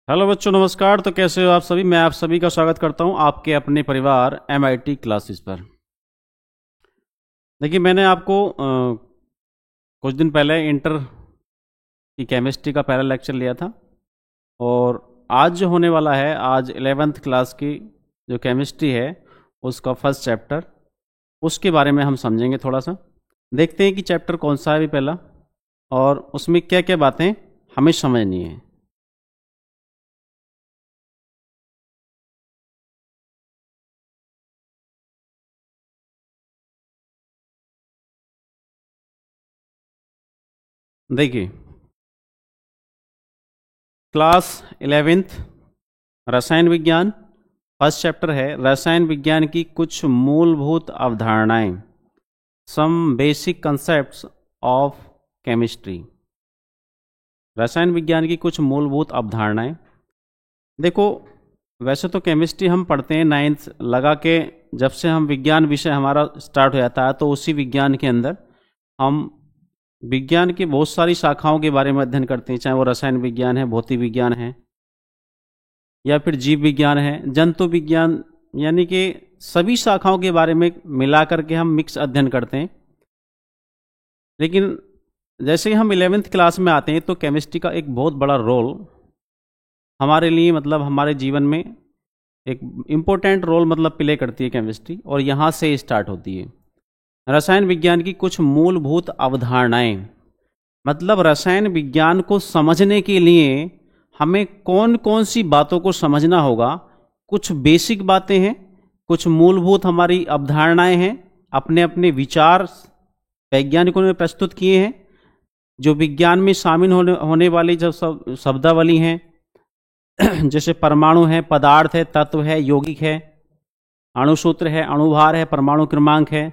Hello बच्चों, नमस्कार। तो कैसे हो आप सभी? मैं आप सभी का स्वागत करता हूं आपके अपने परिवार MIT क्लासेस पर। देखिए, मैंने आपको कुछ दिन पहले इंटर की केमिस्ट्री का पहला लेक्चर लिया था, और आज जो होने वाला है, आज 11th क्लास की जो केमिस्ट्री है उसका फर्स्ट चैप्टर, उसके बारे में हम समझेंगे। थोड़ा सा देखते हैं कि चैप्टर कौन सा है भी पहला, और उसमें क्या क्या बातें हमें समझनी है। देखिए, क्लास 11th रसायन विज्ञान, फर्स्ट चैप्टर है रसायन विज्ञान की कुछ मूलभूत अवधारणाएं, some basic concepts of chemistry. रसायन विज्ञान की कुछ मूलभूत अवधारणाएं। देखो, वैसे तो केमिस्ट्री हम पढ़ते हैं 9th लगा के, जब से हम विज्ञान विषय हमारा स्टार्ट हो जाता है, तो उसी विज्ञान के अंदर हम विज्ञान की बहुत सारी शाखाओं के बारे में अध्ययन करते हैं, चाहे वो रसायन विज्ञान है, भौतिक विज्ञान है, या फिर जीव विज्ञान है, जंतु विज्ञान, यानी कि सभी शाखाओं के बारे में मिला करके हम मिक्स अध्ययन करते हैं। लेकिन जैसे ही हम 11th क्लास में आते हैं, तो केमिस्ट्री का एक बहुत बड़ा रोल हमारे लिए, मतलब हमारे जीवन में एक इम्पोर्टेंट रोल प्ले करती है केमिस्ट्री, और यहाँ से स्टार्ट होती है। रसायन विज्ञान की कुछ मूलभूत अवधारणाएं, मतलब रसायन विज्ञान को समझने के लिए हमें कौन कौन सी बातों को समझना होगा। कुछ बेसिक बातें हैं, कुछ मूलभूत हमारी अवधारणाएं हैं, अपने अपने विचार वैज्ञानिकों ने प्रस्तुत किए हैं, जो विज्ञान में शामिल होने वाली जो शब्दावली हैं जैसे परमाणु है, पदार्थ है, तत्व है, यौगिक है, अणुसूत्र है, अणुभार है, परमाणु क्रमांक है,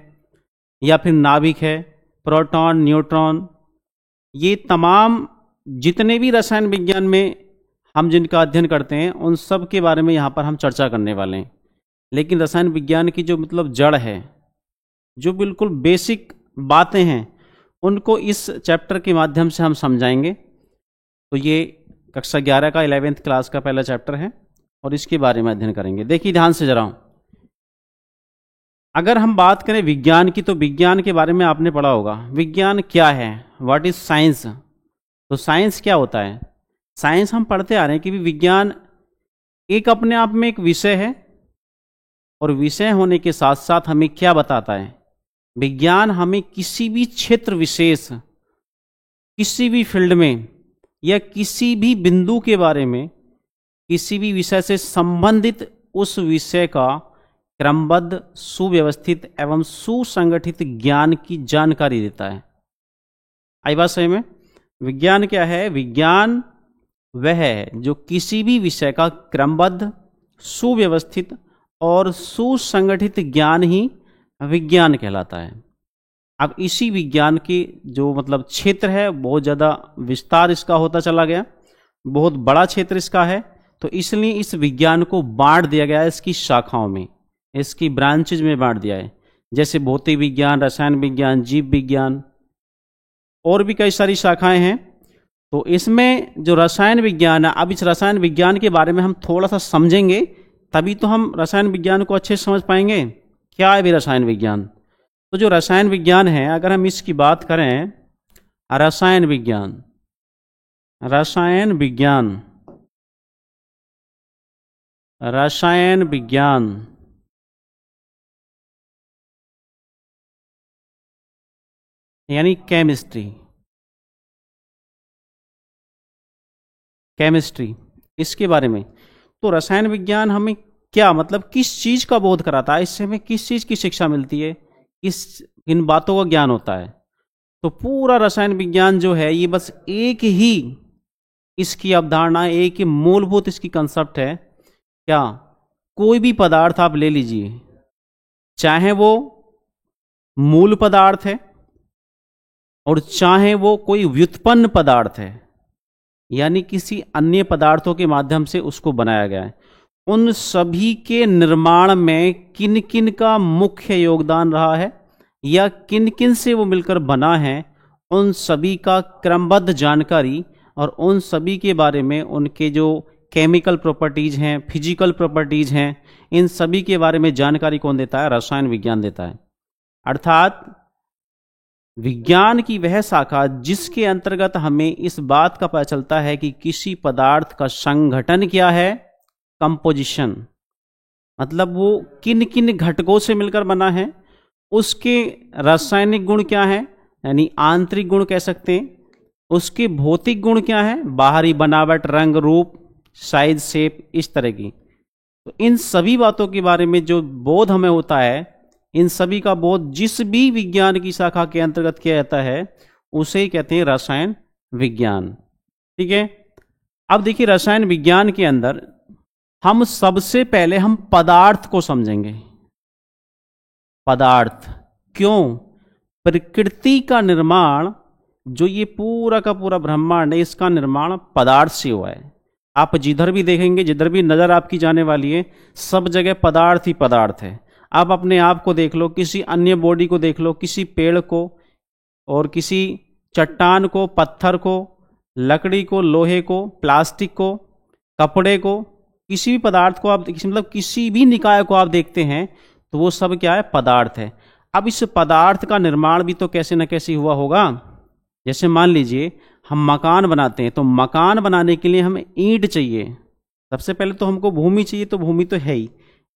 या फिर नाभिक है, प्रोटॉन, न्यूट्रॉन। ये तमाम जितने भी रसायन विज्ञान में हम जिनका अध्ययन करते हैं, उन सब के बारे में यहाँ पर हम चर्चा करने वाले हैं। लेकिन रसायन विज्ञान की जो जड़ है, जो बिल्कुल बेसिक बातें हैं, उनको इस चैप्टर के माध्यम से हम समझाएंगे। तो ये कक्षा 11 का 11th क्लास का पहला चैप्टर है, और इसके बारे में अध्ययन करेंगे। देखिए ध्यान से जरा, अगर हम बात करें विज्ञान की, तो विज्ञान के बारे में आपने पढ़ा होगा। विज्ञान क्या है? What is science? तो साइंस क्या होता है? साइंस हम पढ़ते आ रहे हैं कि विज्ञान एक अपने आप में एक विषय है, और विषय होने के साथ साथ हमें क्या बताता है? विज्ञान हमें किसी भी क्षेत्र विशेष, किसी भी फील्ड में, या किसी भी बिंदु के बारे में, किसी भी विषय से संबंधित उस विषय का क्रमबद्ध, सुव्यवस्थित एवं सुसंगठित ज्ञान की जानकारी देता है। आई बात सही में? विज्ञान क्या है? विज्ञान वह है जो किसी भी विषय का क्रमबद्ध, सुव्यवस्थित और सुसंगठित ज्ञान ही विज्ञान कहलाता है। अब इसी विज्ञान की जो क्षेत्र है, बहुत ज़्यादा विस्तार इसका होता चला गया, बहुत बड़ा क्षेत्र इसका है। तो इसलिए इस विज्ञान को बांट दिया गया है, इसकी शाखाओं में, इसकी ब्रांचेज में बांट दिया है। जैसे भौतिक विज्ञान, रसायन विज्ञान, जीव विज्ञान, और भी कई सारी शाखाएं हैं। तो इसमें जो रसायन विज्ञान है, अब इस रसायन विज्ञान के बारे में हम थोड़ा सा समझेंगे, तभी तो हम रसायन विज्ञान को अच्छे से समझ पाएंगे। क्या है भी रसायन विज्ञान? तो जो रसायन विज्ञान है, अगर हम इसकी बात करें, रसायन विज्ञान, रसायन विज्ञान, रसायन विज्ञान यानी केमिस्ट्री, केमिस्ट्री इसके बारे में। तो रसायन विज्ञान हमें क्या, किस चीज का बोध कराता है, इससे हमें किस चीज की शिक्षा मिलती है, इन बातों का ज्ञान होता है। तो पूरा रसायन विज्ञान जो है, ये बस एक ही इसकी अवधारणा, एक ही मूलभूत इसकी कंसेप्ट है। क्या? कोई भी पदार्थ आप ले लीजिए, चाहे वो मूल पदार्थ है और चाहे वो कोई व्युत्पन्न पदार्थ है, यानी किसी अन्य पदार्थों के माध्यम से उसको बनाया गया है, उन सभी के निर्माण में किन किन का मुख्य योगदान रहा है, या किन किन से वो मिलकर बना है, उन सभी का क्रमबद्ध जानकारी, और उन सभी के बारे में उनके जो केमिकल प्रॉपर्टीज हैं, फिजिकल प्रॉपर्टीज हैं, इन सभी के बारे में जानकारी कौन देता है? रसायन विज्ञान देता है। अर्थात विज्ञान की वह शाखा जिसके अंतर्गत हमें इस बात का पता चलता है कि किसी पदार्थ का संगठन क्या है, कंपोजिशन, मतलब वो किन किन घटकों से मिलकर बना है, उसके रासायनिक गुण क्या है, यानी आंतरिक गुण कह सकते हैं, उसके भौतिक गुण क्या है, बाहरी बनावट, रंग, रूप, साइज, शेप, इस तरह की। तो इन सभी बातों के बारे में जो बोध हमें होता है, इन सभी का बोध जिस भी विज्ञान की शाखा के अंतर्गत किया जाता है उसे ही कहते हैं रसायन विज्ञान। ठीक है, अब देखिए रसायन विज्ञान के अंदर हम सबसे पहले हम पदार्थ को समझेंगे। पदार्थ क्यों? प्रकृति का निर्माण, जो ये पूरा का पूरा ब्रह्मांड है, इसका निर्माण पदार्थ से हुआ है। आप जिधर भी देखेंगे, जिधर भी नजर आपकी जाने वाली है, सब जगह पदार्थ ही पदार्थ है। आप अपने आप को देख लो, किसी अन्य बॉडी को देख लो, किसी पेड़ को और किसी चट्टान को, पत्थर को, लकड़ी को, लोहे को, प्लास्टिक को, कपड़े को, किसी भी पदार्थ को आप मतलब किसी भी निकाय को आप देखते हैं तो वो सब क्या है? पदार्थ है। अब इस पदार्थ का निर्माण भी तो कैसे न कैसे हुआ होगा। जैसे मान लीजिए हम मकान बनाते हैं, तो मकान बनाने के लिए हमें ईंट चाहिए। सबसे पहले तो हमको भूमि चाहिए, तो भूमि तो है ही।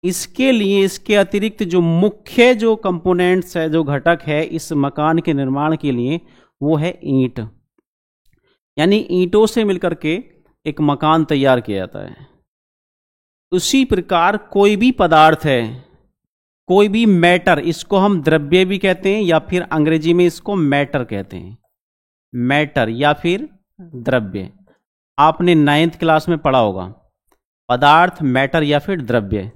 इसके लिए इसके अतिरिक्त जो मुख्य जो कंपोनेंट्स है, जो घटक है इस मकान के निर्माण के लिए, वो है ईंट। यानी ईंटों से मिलकर के एक मकान तैयार किया जाता है। उसी प्रकार कोई भी पदार्थ है, कोई भी मैटर, इसको हम द्रव्य भी कहते हैं या फिर अंग्रेजी में इसको मैटर कहते हैं। मैटर या फिर द्रव्य, आपने 9th क्लास में पढ़ा होगा, पदार्थ, मैटर या फिर द्रव्य।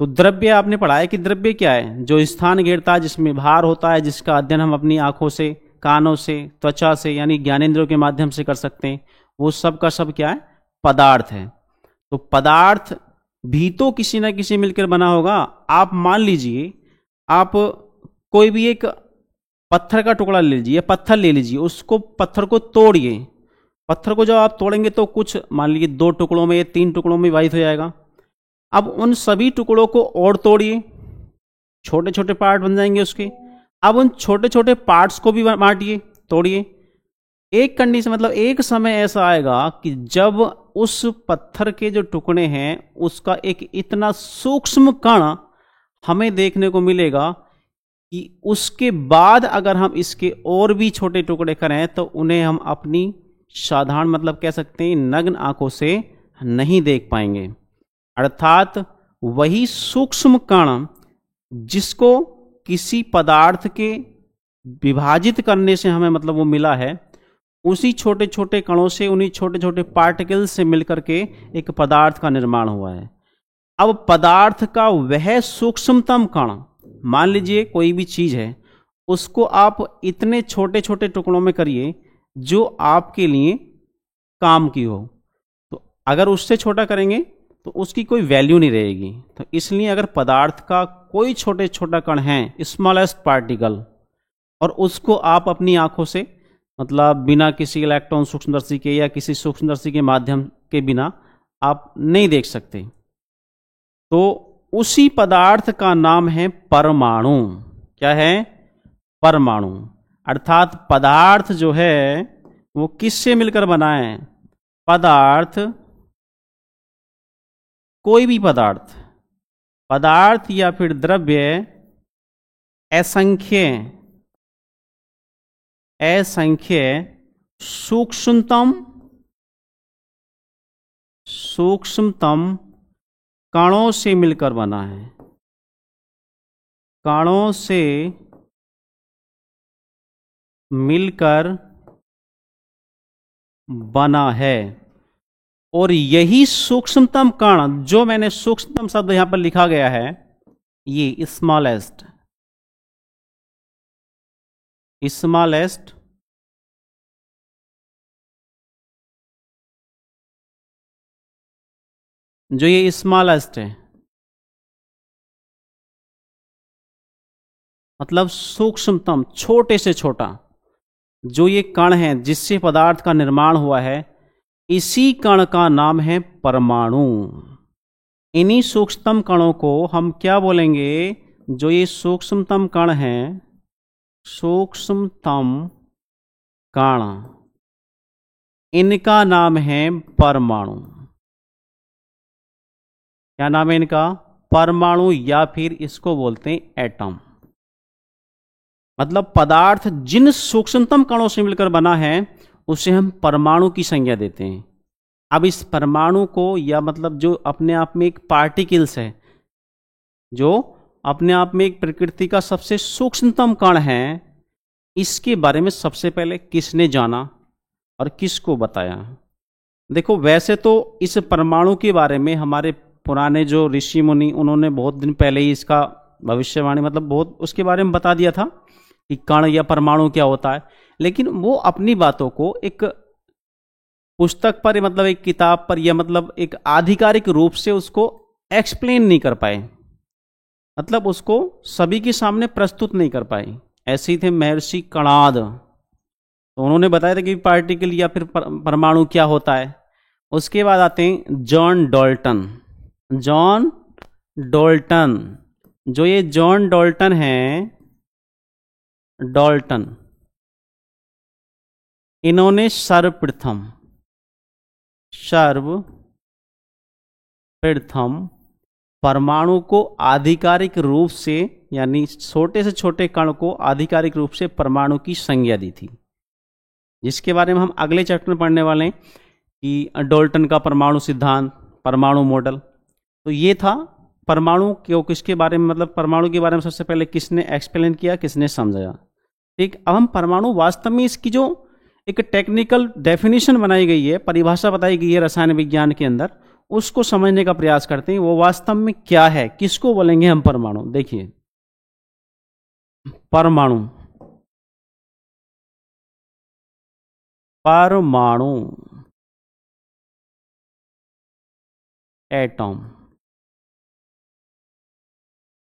तो द्रव्य आपने पढ़ा है कि द्रव्य क्या है? जो स्थान घेरता है, जिसमें भार होता है, जिसका अध्ययन हम अपनी आंखों से, कानों से, त्वचा से, यानी ज्ञानेंद्रियों के माध्यम से कर सकते हैं, वो सब का सब क्या है? पदार्थ है। तो पदार्थ भी तो किसी ना किसी मिलकर बना होगा। आप मान लीजिए, आप कोई भी एक पत्थर का टुकड़ा ले लीजिए, पत्थर ले लीजिए, उसको पत्थर को तोड़िए। पत्थर को जब आप तोड़ेंगे तो कुछ मान लीजिए 2 टुकड़ों में या 3 टुकड़ों में विभाजित हो जाएगा। अब उन सभी टुकड़ों को और तोड़िए, छोटे छोटे पार्ट बन जाएंगे उसके। अब उन छोटे छोटे पार्ट्स को भी बांटिए, तोड़िए। एक कंडीशन, मतलब एक समय ऐसा आएगा कि जब उस पत्थर के जो टुकड़े हैं उसका एक इतना सूक्ष्म कण हमें देखने को मिलेगा कि उसके बाद अगर हम इसके और भी छोटे टुकड़े करें तो उन्हें हम अपनी साधारण, मतलब कह सकते हैं नग्न आंखों से नहीं देख पाएंगे। अर्थात वही सूक्ष्म कण जिसको किसी पदार्थ के विभाजित करने से हमें मतलब वो मिला है, उसी छोटे छोटे कणों से, उन्हीं छोटे छोटे पार्टिकल्स से मिलकर के एक पदार्थ का निर्माण हुआ है। अब पदार्थ का वह सूक्ष्मतम कण, मान लीजिए कोई भी चीज है, उसको आप इतने छोटे छोटे टुकड़ों में करिए जो आपके लिए काम की हो। तो अगर उससे छोटा करेंगे तो उसकी कोई वैल्यू नहीं रहेगी। तो इसलिए अगर पदार्थ का कोई छोटे छोटा कण है, स्मॉलेस्ट पार्टिकल, और उसको आप अपनी आंखों से, मतलब बिना किसी इलेक्ट्रॉन सूक्ष्मदर्शी के या किसी सूक्ष्मदर्शी के माध्यम के बिना आप नहीं देख सकते, तो उसी पदार्थ का नाम है परमाणु। क्या है? परमाणु। अर्थात पदार्थ जो है वो किससे मिलकर बना है? पदार्थ, कोई भी पदार्थ, पदार्थ या फिर द्रव्य असंख्य सूक्ष्मतम कणों से मिलकर बना है। कणों से मिलकर बना है। और यही सूक्ष्मतम कण, जो मैंने सूक्ष्मतम शब्द यहां पर लिखा गया है, ये स्मॉलेस्ट, जो ये स्मॉलेस्ट है, मतलब सूक्ष्मतम, छोटे से छोटा जो ये कण है जिससे पदार्थ का निर्माण हुआ है, इसी कण का नाम है परमाणु। इन्हीं सूक्ष्मतम कणों को हम क्या बोलेंगे? जो ये सूक्ष्मतम कण हैं, सूक्ष्मतम कण, इनका नाम है परमाणु। क्या नाम है इनका? परमाणु, या फिर इसको बोलते हैं एटम। मतलब पदार्थ जिन सूक्ष्मतम कणों से मिलकर बना है उसे हम परमाणु की संज्ञा देते हैं। अब इस परमाणु को, या मतलब जो अपने आप में एक पार्टिकल्स है, जो अपने आप में एक प्रकृति का सबसे सूक्ष्मतम कण है, इसके बारे में सबसे पहले किसने जाना और किसको बताया? देखो, वैसे तो इस परमाणु के बारे में हमारे पुराने जो ऋषि मुनि, उन्होंने बहुत दिन पहले ही इसका भविष्यवाणी, मतलब बहुत उसके बारे में बता दिया था कि कण या परमाणु क्या होता है। लेकिन वो अपनी बातों को एक पुस्तक पर, मतलब एक किताब पर, या मतलब एक आधिकारिक रूप से उसको एक्सप्लेन नहीं कर पाए, मतलब उसको सभी के सामने प्रस्तुत नहीं कर पाए। ऐसे ही थे महर्षि कणाद, तो उन्होंने बताया था कि पार्टिकल या फिर परमाणु क्या होता है। उसके बाद आते हैं जॉन डॉल्टन। जॉन डॉल्टन, जो ये जॉन डॉल्टन है, डॉल्टन, इन्होंने सर्वप्रथम परमाणु को आधिकारिक रूप से, यानी छोटे से छोटे कण को आधिकारिक रूप से परमाणु की संज्ञा दी थी, जिसके बारे में हम अगले चैप्टर में पढ़ने वाले हैं कि डॉल्टन का परमाणु सिद्धांत, परमाणु मॉडल। तो ये था परमाणु क्यों, किसके बारे में, मतलब परमाणु के बारे में सबसे पहले किसने एक्सप्लेन किया, किसने समझाया। ठीक, अब हम परमाणु, वास्तव में इसकी जो एक टेक्निकल डेफिनेशन बनाई गई है, परिभाषा बताई गई है रसायन विज्ञान के अंदर, उसको समझने का प्रयास करते हैं। वो वास्तव में क्या है, किसको बोलेंगे हम परमाणु? देखिए, परमाणु, परमाणु, एटम,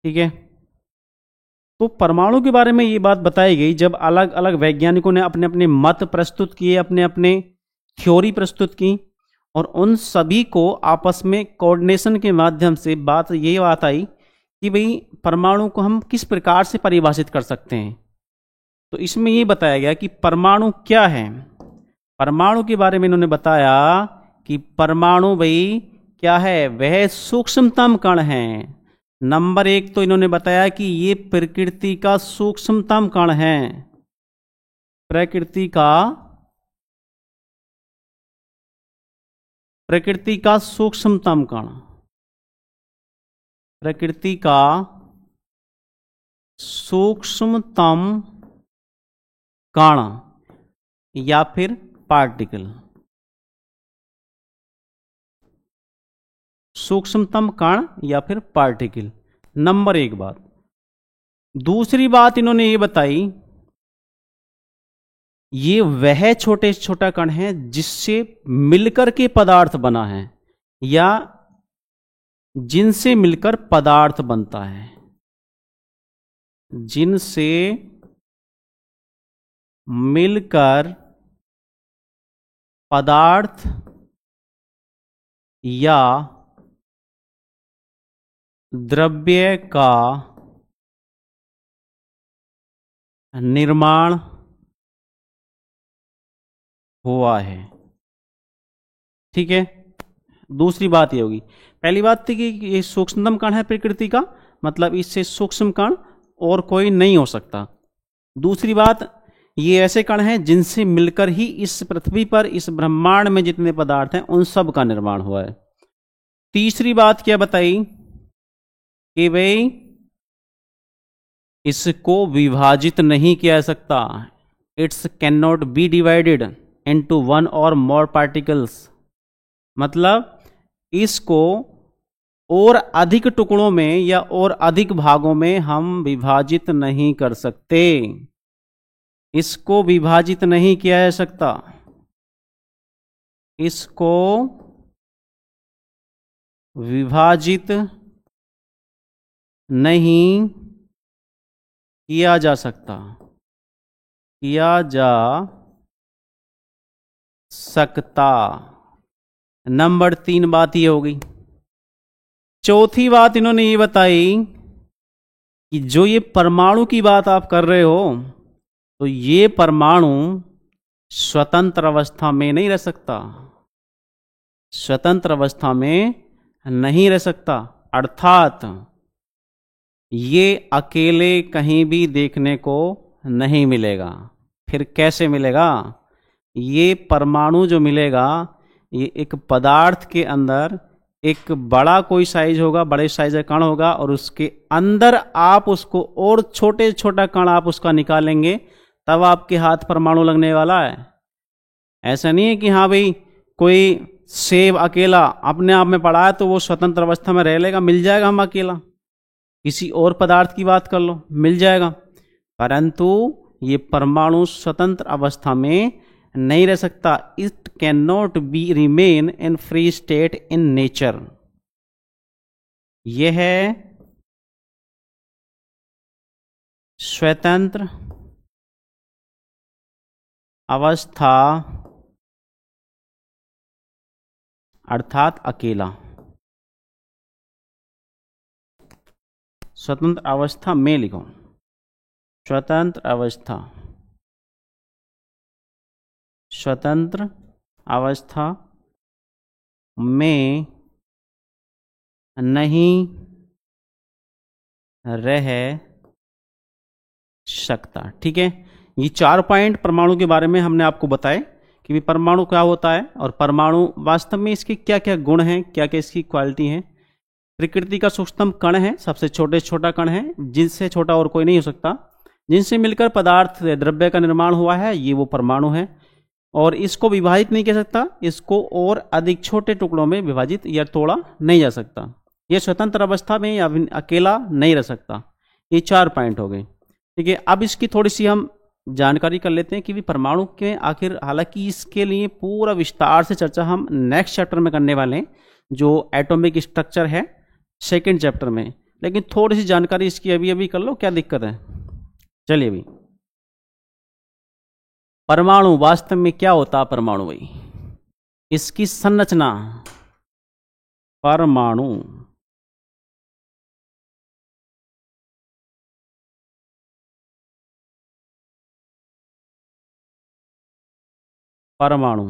ठीक है। तो परमाणु के बारे में ये बात बताई गई जब अलग अलग वैज्ञानिकों ने अपने अपने मत प्रस्तुत किए, अपने अपने थ्योरी प्रस्तुत की, और उन सभी को आपस में कोऑर्डिनेशन के माध्यम से ये बात आई कि भाई परमाणु को हम किस प्रकार से परिभाषित कर सकते हैं। तो इसमें ये बताया गया कि परमाणु क्या है। परमाणु के बारे में इन्होंने बताया कि परमाणु भाई क्या है, वह सूक्ष्मतम कण है। नंबर एक तो इन्होंने बताया कि ये प्रकृति का सूक्ष्मतम कण है। प्रकृति का सूक्ष्मतम कण, प्रकृति का सूक्ष्मतम कण या फिर पार्टिकल, सूक्ष्मतम कण या फिर पार्टिकल, नंबर एक बात। दूसरी बात इन्होंने ये बताई, ये वह छोटे छोटा कण है जिससे मिलकर के पदार्थ बना है, या जिनसे मिलकर पदार्थ बनता है, जिनसे मिलकर पदार्थ या द्रव्य का निर्माण हुआ है। ठीक है, दूसरी बात ये होगी। पहली बात थी कि ये सूक्ष्मतम कण है प्रकृति का, मतलब इससे सूक्ष्म कण और कोई नहीं हो सकता। दूसरी बात, ये ऐसे कण हैं जिनसे मिलकर ही इस पृथ्वी पर, इस ब्रह्मांड में जितने पदार्थ हैं उन सब का निर्माण हुआ है। तीसरी बात क्या बताई कि भाई इसको विभाजित नहीं किया जा सकता, it's can not be divided into one और मोर पार्टिकल्स, मतलब इसको और अधिक टुकड़ों में या और अधिक भागों में हम विभाजित नहीं कर सकते। इसको विभाजित नहीं किया जा सकता, इसको विभाजित नहीं किया जा सकता, किया जा सकता। नंबर 3 बात ये हो गई। चौथी बात इन्होंने ये बताई कि जो ये परमाणु की बात आप कर रहे हो, तो ये परमाणु स्वतंत्र अवस्था में नहीं रह सकता, स्वतंत्र अवस्था में नहीं रह सकता, अर्थात ये अकेले कहीं भी देखने को नहीं मिलेगा। फिर कैसे मिलेगा? ये परमाणु जो मिलेगा, ये एक पदार्थ के अंदर एक बड़ा कोई साइज होगा, बड़े साइज का कण होगा, और उसके अंदर आप उसको और छोटे छोटा कण आप उसका निकालेंगे, तब आपके हाथ परमाणु लगने वाला है। ऐसा नहीं है कि हाँ भाई कोई सेब अकेला अपने आप में पड़ा है तो वो स्वतंत्र अवस्था में रह लेगा, मिल जाएगा हम अकेला। किसी और पदार्थ की बात कर लो, मिल जाएगा। परंतु ये परमाणु स्वतंत्र अवस्था में नहीं रह सकता। It can not be remain in free state in nature. यह है स्वतंत्र अवस्था अर्थात अकेला। स्वतंत्र अवस्था में लिखो, स्वतंत्र अवस्था, स्वतंत्र अवस्था में नहीं रह सकता। ठीक है, ये 4 पॉइंट परमाणु के बारे में हमने आपको बताए कि भी परमाणु क्या होता है और परमाणु वास्तव में इसके क्या क्या गुण हैं, क्या क्या इसकी क्वालिटी है। प्रकृति का सूक्ष्मतम कण है, सबसे छोटे से छोटा कण है, जिनसे छोटा और कोई नहीं हो सकता। जिनसे मिलकर पदार्थ द्रव्य का निर्माण हुआ है, ये वो परमाणु है। और इसको विभाजित नहीं कर सकता, इसको और अधिक छोटे टुकड़ों में विभाजित या तोड़ा नहीं जा सकता। यह स्वतंत्र अवस्था में या अकेला नहीं रह सकता। ये 4 पॉइंट हो गए। ठीक है, अब इसकी थोड़ी सी हम जानकारी कर लेते हैं कि भी परमाणु के आखिर, हालांकि इसके लिए पूरा विस्तार से चर्चा हम नेक्स्ट चैप्टर में करने वाले हैं, जो एटॉमिक स्ट्रक्चर है, 2nd चैप्टर में। लेकिन थोड़ी सी जानकारी इसकी अभी अभी कर लो, क्या दिक्कत है। चलिए, अभी परमाणु वास्तव में क्या होता है? परमाणु भाई, इसकी संरचना, परमाणु परमाणु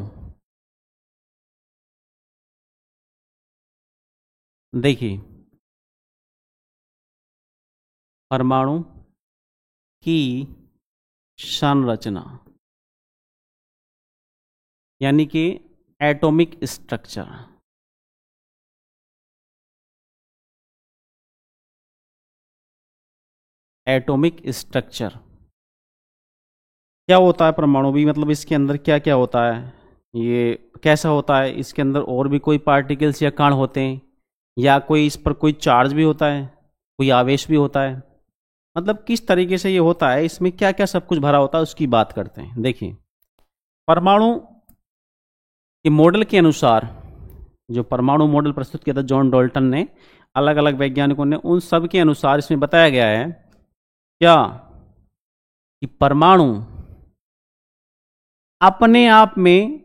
देखिए, परमाणु की संरचना यानी कि एटॉमिक स्ट्रक्चर, एटॉमिक स्ट्रक्चर क्या होता है? परमाणु भी मतलब इसके अंदर क्या क्या होता है, ये कैसा होता है? इसके अंदर और भी कोई पार्टिकल्स या कण होते हैं, या कोई इस पर कोई चार्ज भी होता है, कोई आवेश भी होता है, मतलब किस तरीके से ये होता है, इसमें क्या क्या सब कुछ भरा होता है, उसकी बात करते हैं। देखिए, परमाणु के मॉडल के अनुसार, जो परमाणु मॉडल प्रस्तुत किया था जॉन डाल्टन ने, अलग अलग वैज्ञानिकों ने, उन सब के अनुसार इसमें बताया गया है क्या कि परमाणु अपने आप में,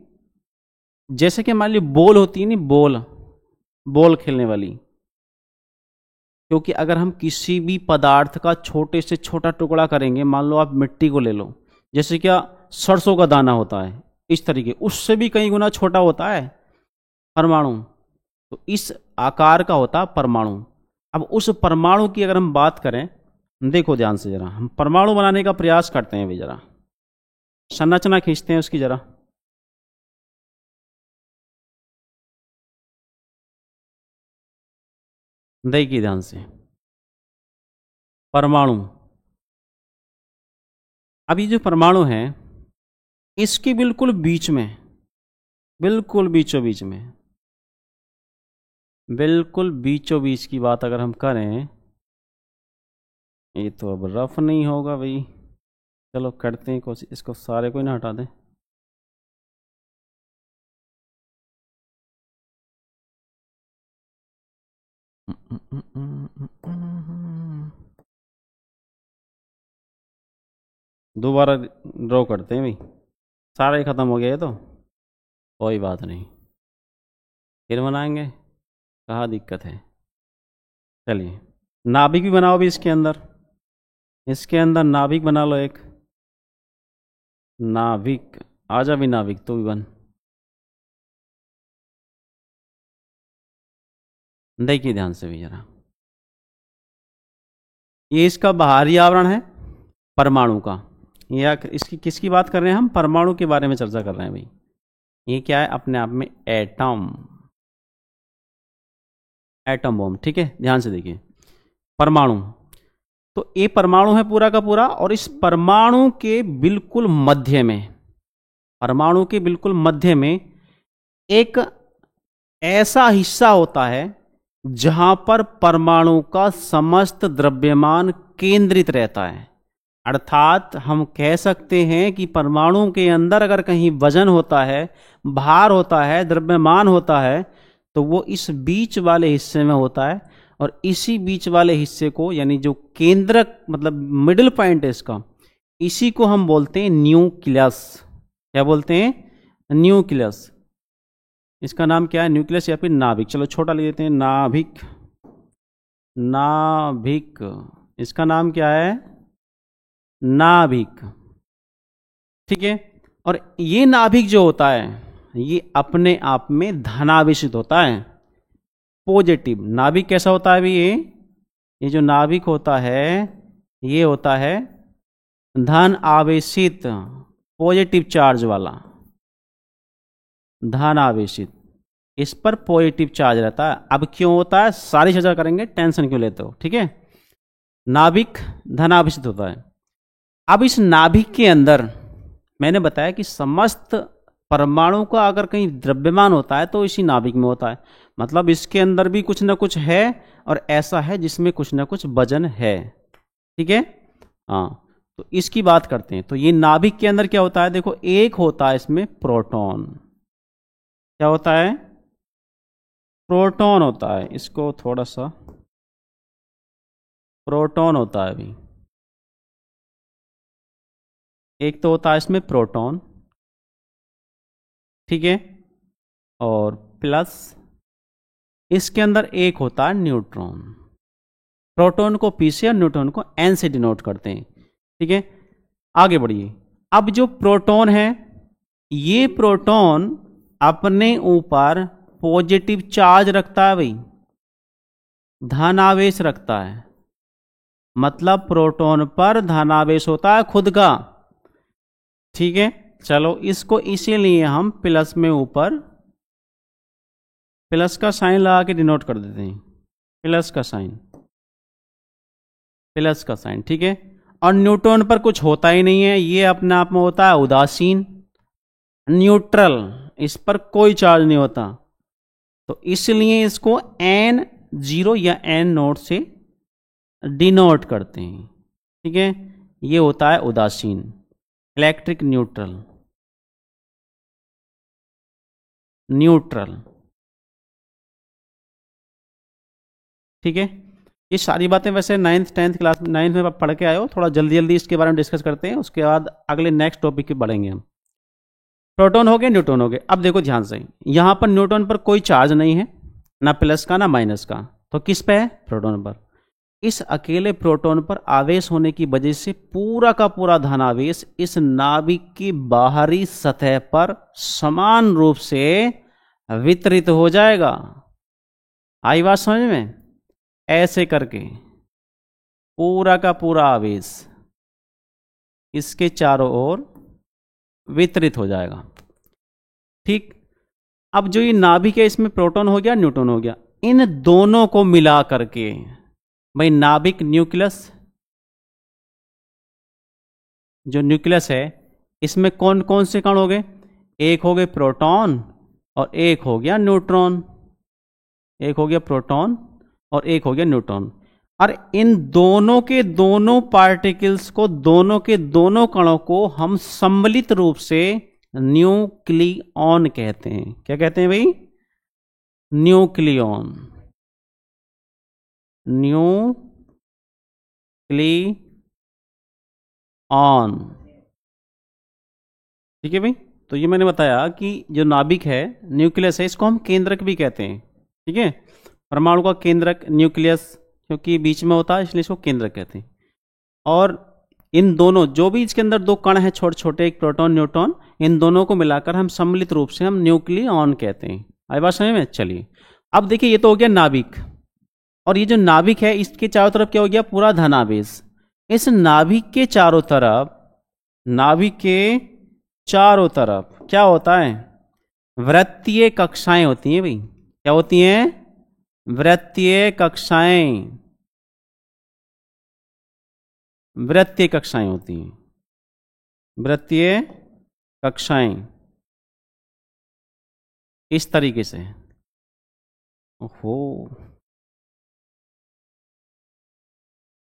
जैसे कि मान ली बॉल होती है नहीं, बॉल, बॉल खेलने वाली, क्योंकि अगर हम किसी भी पदार्थ का छोटे से छोटा टुकड़ा करेंगे, मान लो आप मिट्टी को ले लो, जैसे क्या सरसों का दाना होता है, इस तरीके, उससे भी कई गुना छोटा होता है परमाणु, तो इस आकार का होता है परमाणु। अब उस परमाणु की अगर हम बात करें, देखो ध्यान से जरा, हम परमाणु बनाने का प्रयास करते हैं, भी जरा संरचना खींचते हैं उसकी जरा। देखिए ध्यान से, परमाणु, अब ये जो परमाणु है, इसके बिल्कुल बीच में, बिल्कुल बीचों बीच में, बिल्कुल बीचों बीच की बात अगर हम करें, ये तो अब रफ नहीं होगा भाई, चलो करते हैं कोशिश, इसको सारे को ही ना हटा दें। दोबारा ड्रॉ करते हैं भाई, सारा ही खत्म हो गया है तो कोई बात नहीं। फिर बनाएंगे, कहाँ दिक्कत है। चलिए नाभिक भी बनाओ भी इसके अंदर नाभिक बना लो एक। नाभिक, आजा भी नाभिक तो भी बन। देखिए ध्यान से भी जरा, ये इसका बाहरी आवरण है परमाणु का। या इसकी किसकी बात कर रहे हैं हम? परमाणु के बारे में चर्चा कर रहे हैं भाई। ये क्या है? अपने आप में एटम, एटम बॉम्ब। ठीक है, ध्यान से देखिए, परमाणु। तो ये परमाणु है पूरा का पूरा, और इस परमाणु के बिल्कुल मध्य में, परमाणु के बिल्कुल मध्य में एक ऐसा हिस्सा होता है जहां पर परमाणु का समस्त द्रव्यमान केंद्रित रहता है। अर्थात हम कह सकते हैं कि परमाणु के अंदर अगर कहीं वजन होता है, भार होता है, द्रव्यमान होता है, तो वो इस बीच वाले हिस्से में होता है। और इसी बीच वाले हिस्से को, यानी जो केंद्रक मतलब मिडिल पॉइंट है इसका, इसी को हम बोलते हैं न्यूक्लियस। क्या बोलते हैं? न्यूक्लियस। इसका नाम क्या है? न्यूक्लियस या फिर नाभिक। चलो छोटा ले लेते हैं, नाभिक। नाभिक, इसका नाम क्या है? नाभिक। ठीक है, और ये नाभिक जो होता है ये अपने आप में धनावेशित होता है, पॉजिटिव। नाभिक कैसा होता है भी? ये जो नाभिक होता है ये होता है धन आवेशित, पॉजिटिव चार्ज वाला, धन आवेशित। इस पर पॉजिटिव चार्ज रहता है। अब क्यों होता है सारी चर्चा करेंगे, टेंशन क्यों लेते हो? ठीक है, नाभिक धनावेशित होता है। अब इस नाभिक के अंदर मैंने बताया कि समस्त परमाणु का अगर कहीं द्रव्यमान होता है तो इसी नाभिक में होता है। मतलब इसके अंदर भी कुछ ना कुछ है, और ऐसा है जिसमें कुछ ना कुछ वजन है। ठीक है, हाँ, तो इसकी बात करते हैं। तो ये नाभिक के अंदर क्या होता है? देखो, एक होता है इसमें प्रोटॉन। क्या होता है? प्रोटॉन होता है। इसको थोड़ा सा, प्रोटॉन होता है अभी। एक तो होता है इसमें प्रोटॉन, ठीक है, और प्लस इसके अंदर एक होता है न्यूट्रॉन। प्रोटॉन को पी से और न्यूट्रॉन को एन से डिनोट करते हैं। ठीक है, आगे बढ़िए। अब जो प्रोटॉन है, ये प्रोटॉन अपने ऊपर पॉजिटिव चार्ज रखता है भाई, धनावेश रखता है। मतलब प्रोटॉन पर धनावेश होता है खुद का। ठीक है, चलो इसको इसीलिए हम प्लस में ऊपर प्लस का साइन लगा के डिनोट कर देते हैं, प्लस का साइन, प्लस का साइन। ठीक है, और न्यूट्रॉन पर कुछ होता ही नहीं है, ये अपने आप में होता है उदासीन, न्यूट्रल, इस पर कोई चार्ज नहीं होता। तो इसलिए इसको N0 या N0 से डिनोट करते हैं। ठीक है, ये होता है उदासीन, इलेक्ट्रिक न्यूट्रल, न्यूट्रल। ठीक है, ये सारी बातें वैसे 9th 10th क्लास में, 9th में पढ़ के आए हो। थोड़ा जल्दी जल्दी इसके बारे में डिस्कस करते हैं, उसके बाद अगले नेक्स्ट टॉपिक पे बढ़ेंगे हम। प्रोटॉन हो गए, न्यूट्रॉन हो गए। अब देखो ध्यान से, यहां पर न्यूट्रॉन पर कोई चार्ज नहीं है, ना प्लस का ना माइनस का। तो किस पे है? प्रोटॉन पर। इस अकेले प्रोटॉन पर आवेश होने की वजह से पूरा का पूरा धनावेश इस नाभिक की बाहरी सतह पर समान रूप से वितरित हो जाएगा। आई बात समझ में? ऐसे करके पूरा का पूरा आवेश इसके चारों ओर वितरित हो जाएगा। ठीक, अब जो ये नाभिक है इसमें प्रोटॉन हो गया, न्यूट्रॉन हो गया, इन दोनों को मिला करके भाई नाभिक न्यूक्लियस, जो न्यूक्लियस है इसमें कौन कौन से कण हो गए? एक हो गए प्रोटॉन और एक हो गया न्यूट्रॉन। एक हो गया प्रोटॉन और एक हो गया न्यूट्रॉन। और इन दोनों के दोनों पार्टिकल्स को, दोनों के दोनों कणों को हम सम्मिलित रूप से न्यूक्लियॉन कहते हैं। क्या कहते हैं भाई? Nucleon, nucleon. ठीक है भाई, तो ये मैंने बताया कि जो नाभिक है, न्यूक्लियस है, इसको हम केंद्रक भी कहते हैं। ठीक है, परमाणु का केंद्रक न्यूक्लियस, क्योंकि बीच में होता है इसलिए इसको केंद्रक कहते हैं। और इन दोनों जो भी इसके अंदर दो कण हैं छोटे छोटे, एक प्रोटॉन न्यूट्रॉन, इन दोनों को मिलाकर हम सम्मिलित रूप से हम न्यूक्लियॉन कहते हैं। आई बात समझ में? चलिए अब देखिए, ये तो हो गया नाभिक, और ये जो नाभिक है इसके चारों तरफ क्या हो गया? पूरा धनावेश। इस नाभिक के चारों तरफ, नाभिक के चारों तरफ क्या होता है? वृत्तीय कक्षाएं होती हैं भाई। क्या होती हैं? वृत्तीय कक्षाएं। वृत्तीय कक्षाएं होती हैं, वृत्तीय कक्षाएं इस तरीके से। ओहो,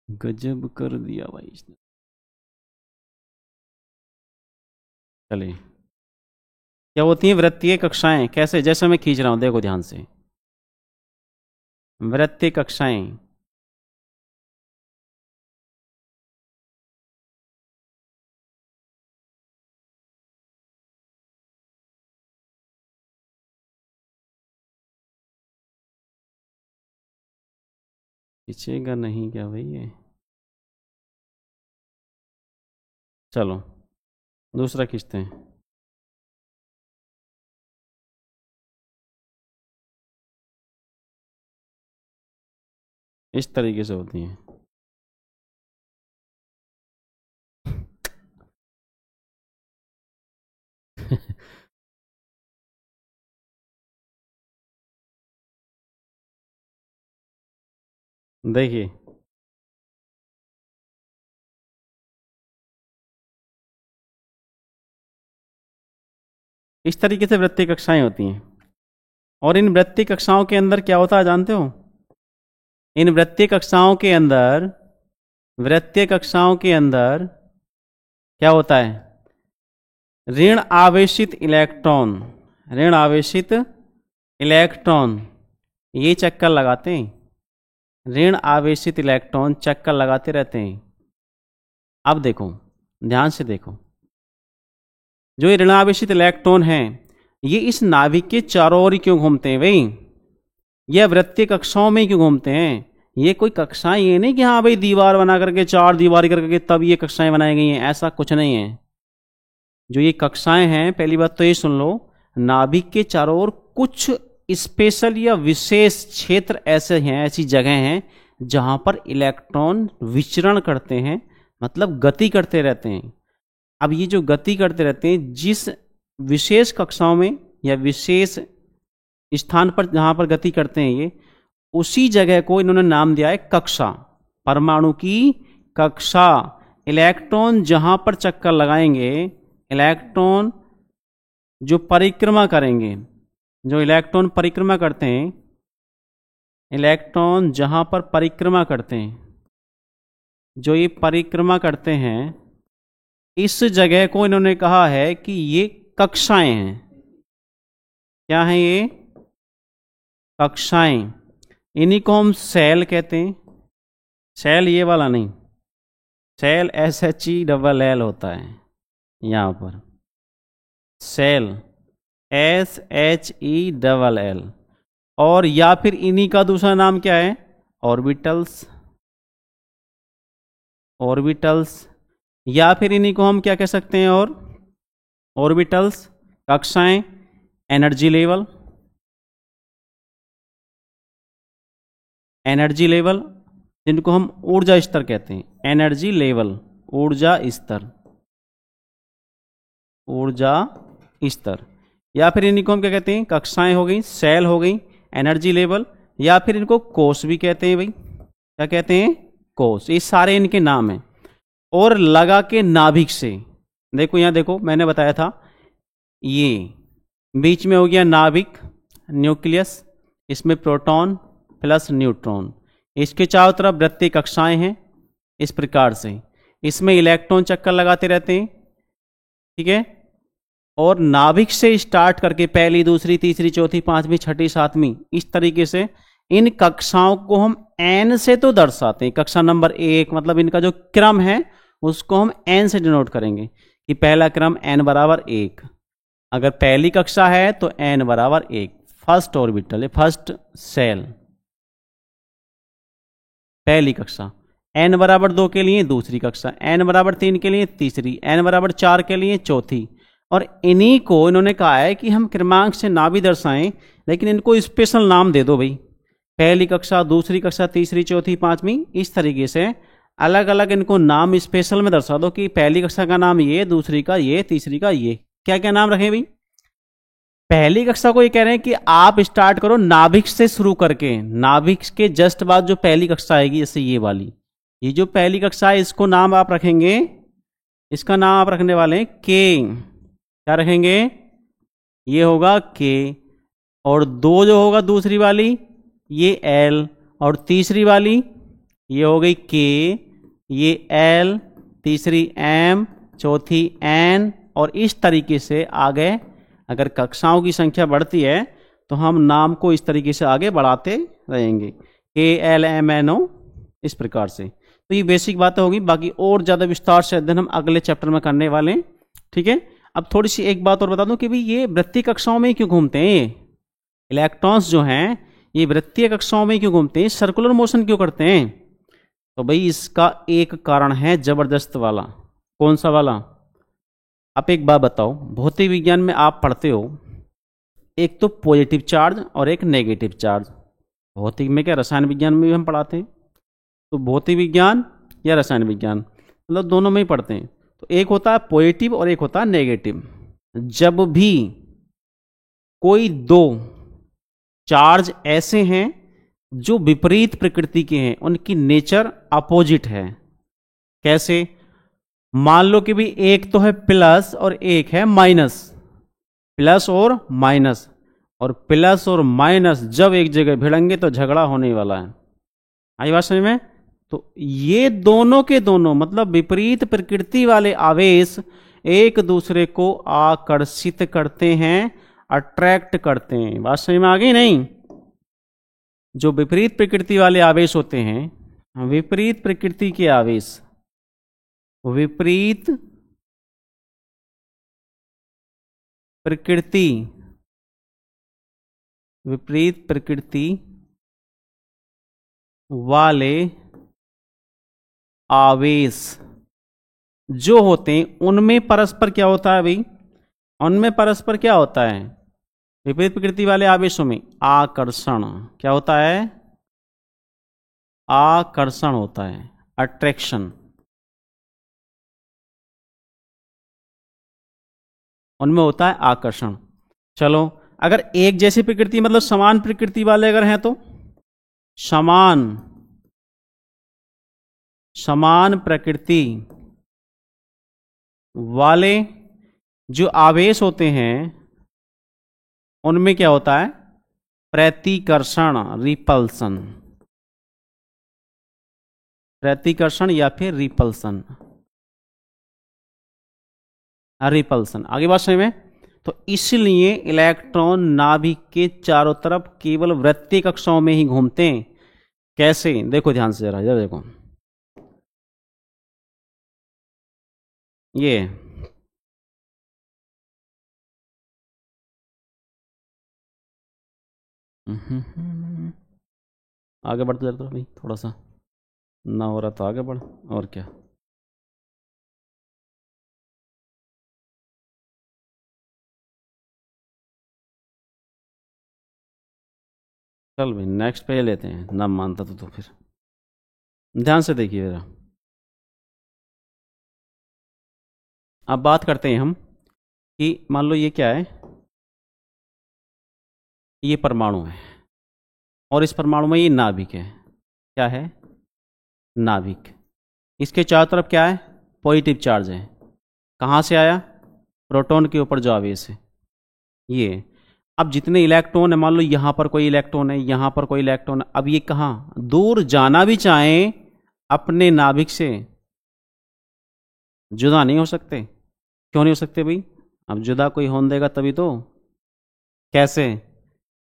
गजब कर दिया भाई इसने। चलिए, क्या होती हैं वृत्तीय कक्षाएं? कैसे? जैसे मैं खींच रहा हूं, देखो ध्यान से। वृत्तीय कक्षाएं खींचेगा नहीं क्या भाई ये? चलो दूसरा खींचते हैं। इस तरीके से होती हैं। देखिए, इस तरीके से वृत्तीय कक्षाएं होती हैं। और इन वृत्तीय कक्षाओं के अंदर क्या होता है जानते हो? इन वृत्तीय कक्षाओं के अंदर, वृत्तीय कक्षाओं के अंदर क्या होता है? ऋण आवेशित इलेक्ट्रॉन, ऋण आवेशित इलेक्ट्रॉन ये चक्कर लगाते हैं। ऋण आवेशित इलेक्ट्रॉन चक्कर लगाते रहते हैं। अब देखो, ध्यान से देखो, जो ये ऋण आवेशित इलेक्ट्रॉन हैं ये इस नाभिक के चारों ओर क्यों घूमते हैं भाई? यह वृत्तीय कक्षाओं में क्यों घूमते हैं? ये कोई कक्षाएं ये नहीं कि हाँ भाई दीवार बना करके, चार दीवारी करके तब ये कक्षाएं बनाई गई हैं, ऐसा कुछ नहीं है। जो ये कक्षाएं हैं, पहली बात तो ये सुन लो, नाभिक के चारों ओर कुछ स्पेशल या विशेष क्षेत्र ऐसे हैं, ऐसी जगह हैं जहां पर इलेक्ट्रॉन विचरण करते हैं, मतलब गति करते रहते हैं। अब ये जो गति करते रहते हैं, जिस विशेष कक्षाओं में या विशेष स्थान पर जहां पर गति करते हैं, ये उसी जगह को इन्होंने नाम दिया है कक्षा, परमाणु की कक्षा। इलेक्ट्रॉन जहां पर चक्कर लगाएंगे, इलेक्ट्रॉन जो परिक्रमा करेंगे, जो इलेक्ट्रॉन परिक्रमा करते हैं, इलेक्ट्रॉन जहां पर परिक्रमा करते हैं, जो ये परिक्रमा करते हैं, इस जगह को इन्होंने कहा है कि ये कक्षाएं हैं। क्या हैं ये? कक्षाएं। इन्हीं को हम सेल कहते हैं। सेल ये वाला नहीं, सेल SHELL होता है यहां पर, सेल SHELL। और या फिर इन्हीं का दूसरा नाम क्या है? ऑर्बिटल्स। ऑर्बिटल्स, या फिर इन्हीं को हम क्या कह सकते हैं? और ऑर्बिटल्स, कक्षाएं, एनर्जी लेवल। एनर्जी लेवल जिनको हम ऊर्जा स्तर कहते हैं, एनर्जी लेवल, ऊर्जा स्तर, ऊर्जा स्तर। या फिर इन्हीं को हम क्या कहते हैं? कक्षाएं हो गई, सेल हो गई, एनर्जी लेवल, या फिर इनको कोष भी कहते हैं भाई। क्या कहते हैं? कोष। ये सारे इनके नाम हैं। और लगा के नाभिक से देखो, यहां देखो, मैंने बताया था ये बीच में हो गया नाभिक, न्यूक्लियस, इसमें प्रोटॉन प्लस न्यूट्रॉन, इसके चारों तरफ वृत्तीय कक्षाएं हैं। इस प्रकार से इसमें इलेक्ट्रॉन चक्कर लगाते रहते हैं। ठीक है, और नाभिक से स्टार्ट करके पहली, दूसरी, तीसरी, चौथी, पांचवी, छठी, सातवीं, इस तरीके से इन कक्षाओं को हम n से तो दर्शाते हैं। कक्षा नंबर 1 मतलब इनका जो क्रम है उसको हम n से डिनोट करेंगे कि पहला क्रम n = 1, अगर पहली कक्षा है तो n बराबर 1, फर्स्ट ऑर्बिटल है, फर्स्ट सेल, पहली कक्षा। n बराबर 2 के लिए दूसरी कक्षा, n बराबर 3 के लिए तीसरी, n बराबर 4 के लिए चौथी। और इन्हीं को इन्होंने कहा है कि हम क्रमांक से ना भी दर्शाएं, लेकिन इनको स्पेशल नाम दे दो भाई, पहली कक्षा, दूसरी कक्षा, तीसरी, चौथी, पांचवी, इस तरीके से अलग अलग इनको नाम स्पेशल में दर्शा दो कि पहली कक्षा का नाम ये, दूसरी का ये, तीसरी का ये। क्या क्या नाम रखें भाई? पहली कक्षा को ये कह रहे हैं कि आप स्टार्ट करो नाभिक से शुरू करके, नाभिक के जस्ट बाद जो पहली कक्षा आएगी, जैसे ये वाली, ये जो पहली कक्षा है इसको नाम आप रखेंगे, इसका नाम आप रखने वाले हैं के। क्या रखेंगे? ये होगा के। और 2 जो होगा दूसरी वाली, ये एल, और तीसरी वाली ये हो गई के, ये एल, तीसरी एम, चौथी एन, और इस तरीके से आगे अगर कक्षाओं की संख्या बढ़ती है तो हम नाम को इस तरीके से आगे बढ़ाते रहेंगे, के एल एम एन ओ, इस प्रकार से। तो ये बेसिक बातें होगी, बाकी और ज़्यादा विस्तार से अध्ययन हम अगले चैप्टर में करने वाले हैं। ठीक है। अब थोड़ी सी एक बात और बता दूं कि भाई ये वृत्तीय कक्षाओं में क्यों घूमते हैं, ये इलेक्ट्रॉन्स जो हैं ये वृत्तीय कक्षाओं में क्यों घूमते हैं, सर्कुलर मोशन क्यों करते हैं? तो भाई इसका एक कारण है जबरदस्त वाला। कौन सा वाला? आप एक बात बताओ, भौतिक विज्ञान में आप पढ़ते हो एक तो पॉजिटिव चार्ज और एक नेगेटिव चार्ज। भौतिक में क्या, रसायन विज्ञान में भी हम पढ़ाते हैं, तो भौतिक विज्ञान या रसायन विज्ञान मतलब दोनों में ही पढ़ते हैं। तो एक होता है पॉजिटिव और एक होता है नेगेटिव। जब भी कोई 2 चार्ज ऐसे हैं जो विपरीत प्रकृति के हैं, उनकी नेचर अपोजिट है। कैसे? मान लो कि भी एक तो है प्लस और एक है माइनस, प्लस और माइनस, और प्लस और माइनस जब एक जगह भिड़ेंगे तो झगड़ा होने वाला है। आई बात समझ में? तो ये दोनों के दोनों मतलब विपरीत प्रकृति वाले आवेश एक दूसरे को आकर्षित करते हैं, अट्रैक्ट करते हैं। बात समझ में आ गई नहीं? जो विपरीत प्रकृति वाले आवेश होते हैं, विपरीत प्रकृति के आवेश, विपरीत प्रकृति, विपरीत प्रकृति वाले आवेश जो होते हैं उनमें परस्पर क्या होता है भाई? उनमें परस्पर क्या होता है? विपरीत प्रकृति वाले आवेशों में आकर्षण। क्या होता है? आकर्षण होता है, अट्रैक्शन। उनमें होता है आकर्षण। चलो, अगर एक जैसी प्रकृति मतलब समान प्रकृति वाले अगर हैं तो समान प्रकृति वाले जो आवेश होते हैं उनमें क्या होता है? प्रतिकर्षण, रिपल्सन। प्रतिकर्षण या फिर रिपल्सन, रिपल्सन। आगे बात समझ में? तो इसलिए इलेक्ट्रॉन नाभिक के चारों तरफ केवल वृत्तीय कक्षाओं में ही घूमते हैं। कैसे? देखो ध्यान से, जरा देखो, ये आगे बढ़ते जाते भाई, थोड़ा सा ना हो रहा तो आगे बढ़, और क्या। चल भाई नेक्स्ट पे लेते हैं, ना मानता तो फिर ध्यान से देखिए जरा। अब बात करते हैं हम कि मान लो ये क्या है, ये परमाणु है और इस परमाणु में ये नाभिक है। क्या है? नाभिक। इसके चारों तरफ क्या है? पॉजिटिव चार्ज है। कहाँ से आया? प्रोटॉन के ऊपर जो आवेश है ये। अब जितने इलेक्ट्रॉन है, मान लो यहाँ पर कोई इलेक्ट्रॉन है, यहाँ पर कोई इलेक्ट्रॉन है, अब ये कहाँ दूर जाना भी चाहें अपने नाभिक से जुदा नहीं हो सकते। क्यों नहीं हो सकते भाई? अब जुदा कोई होने देगा तभी तो। कैसे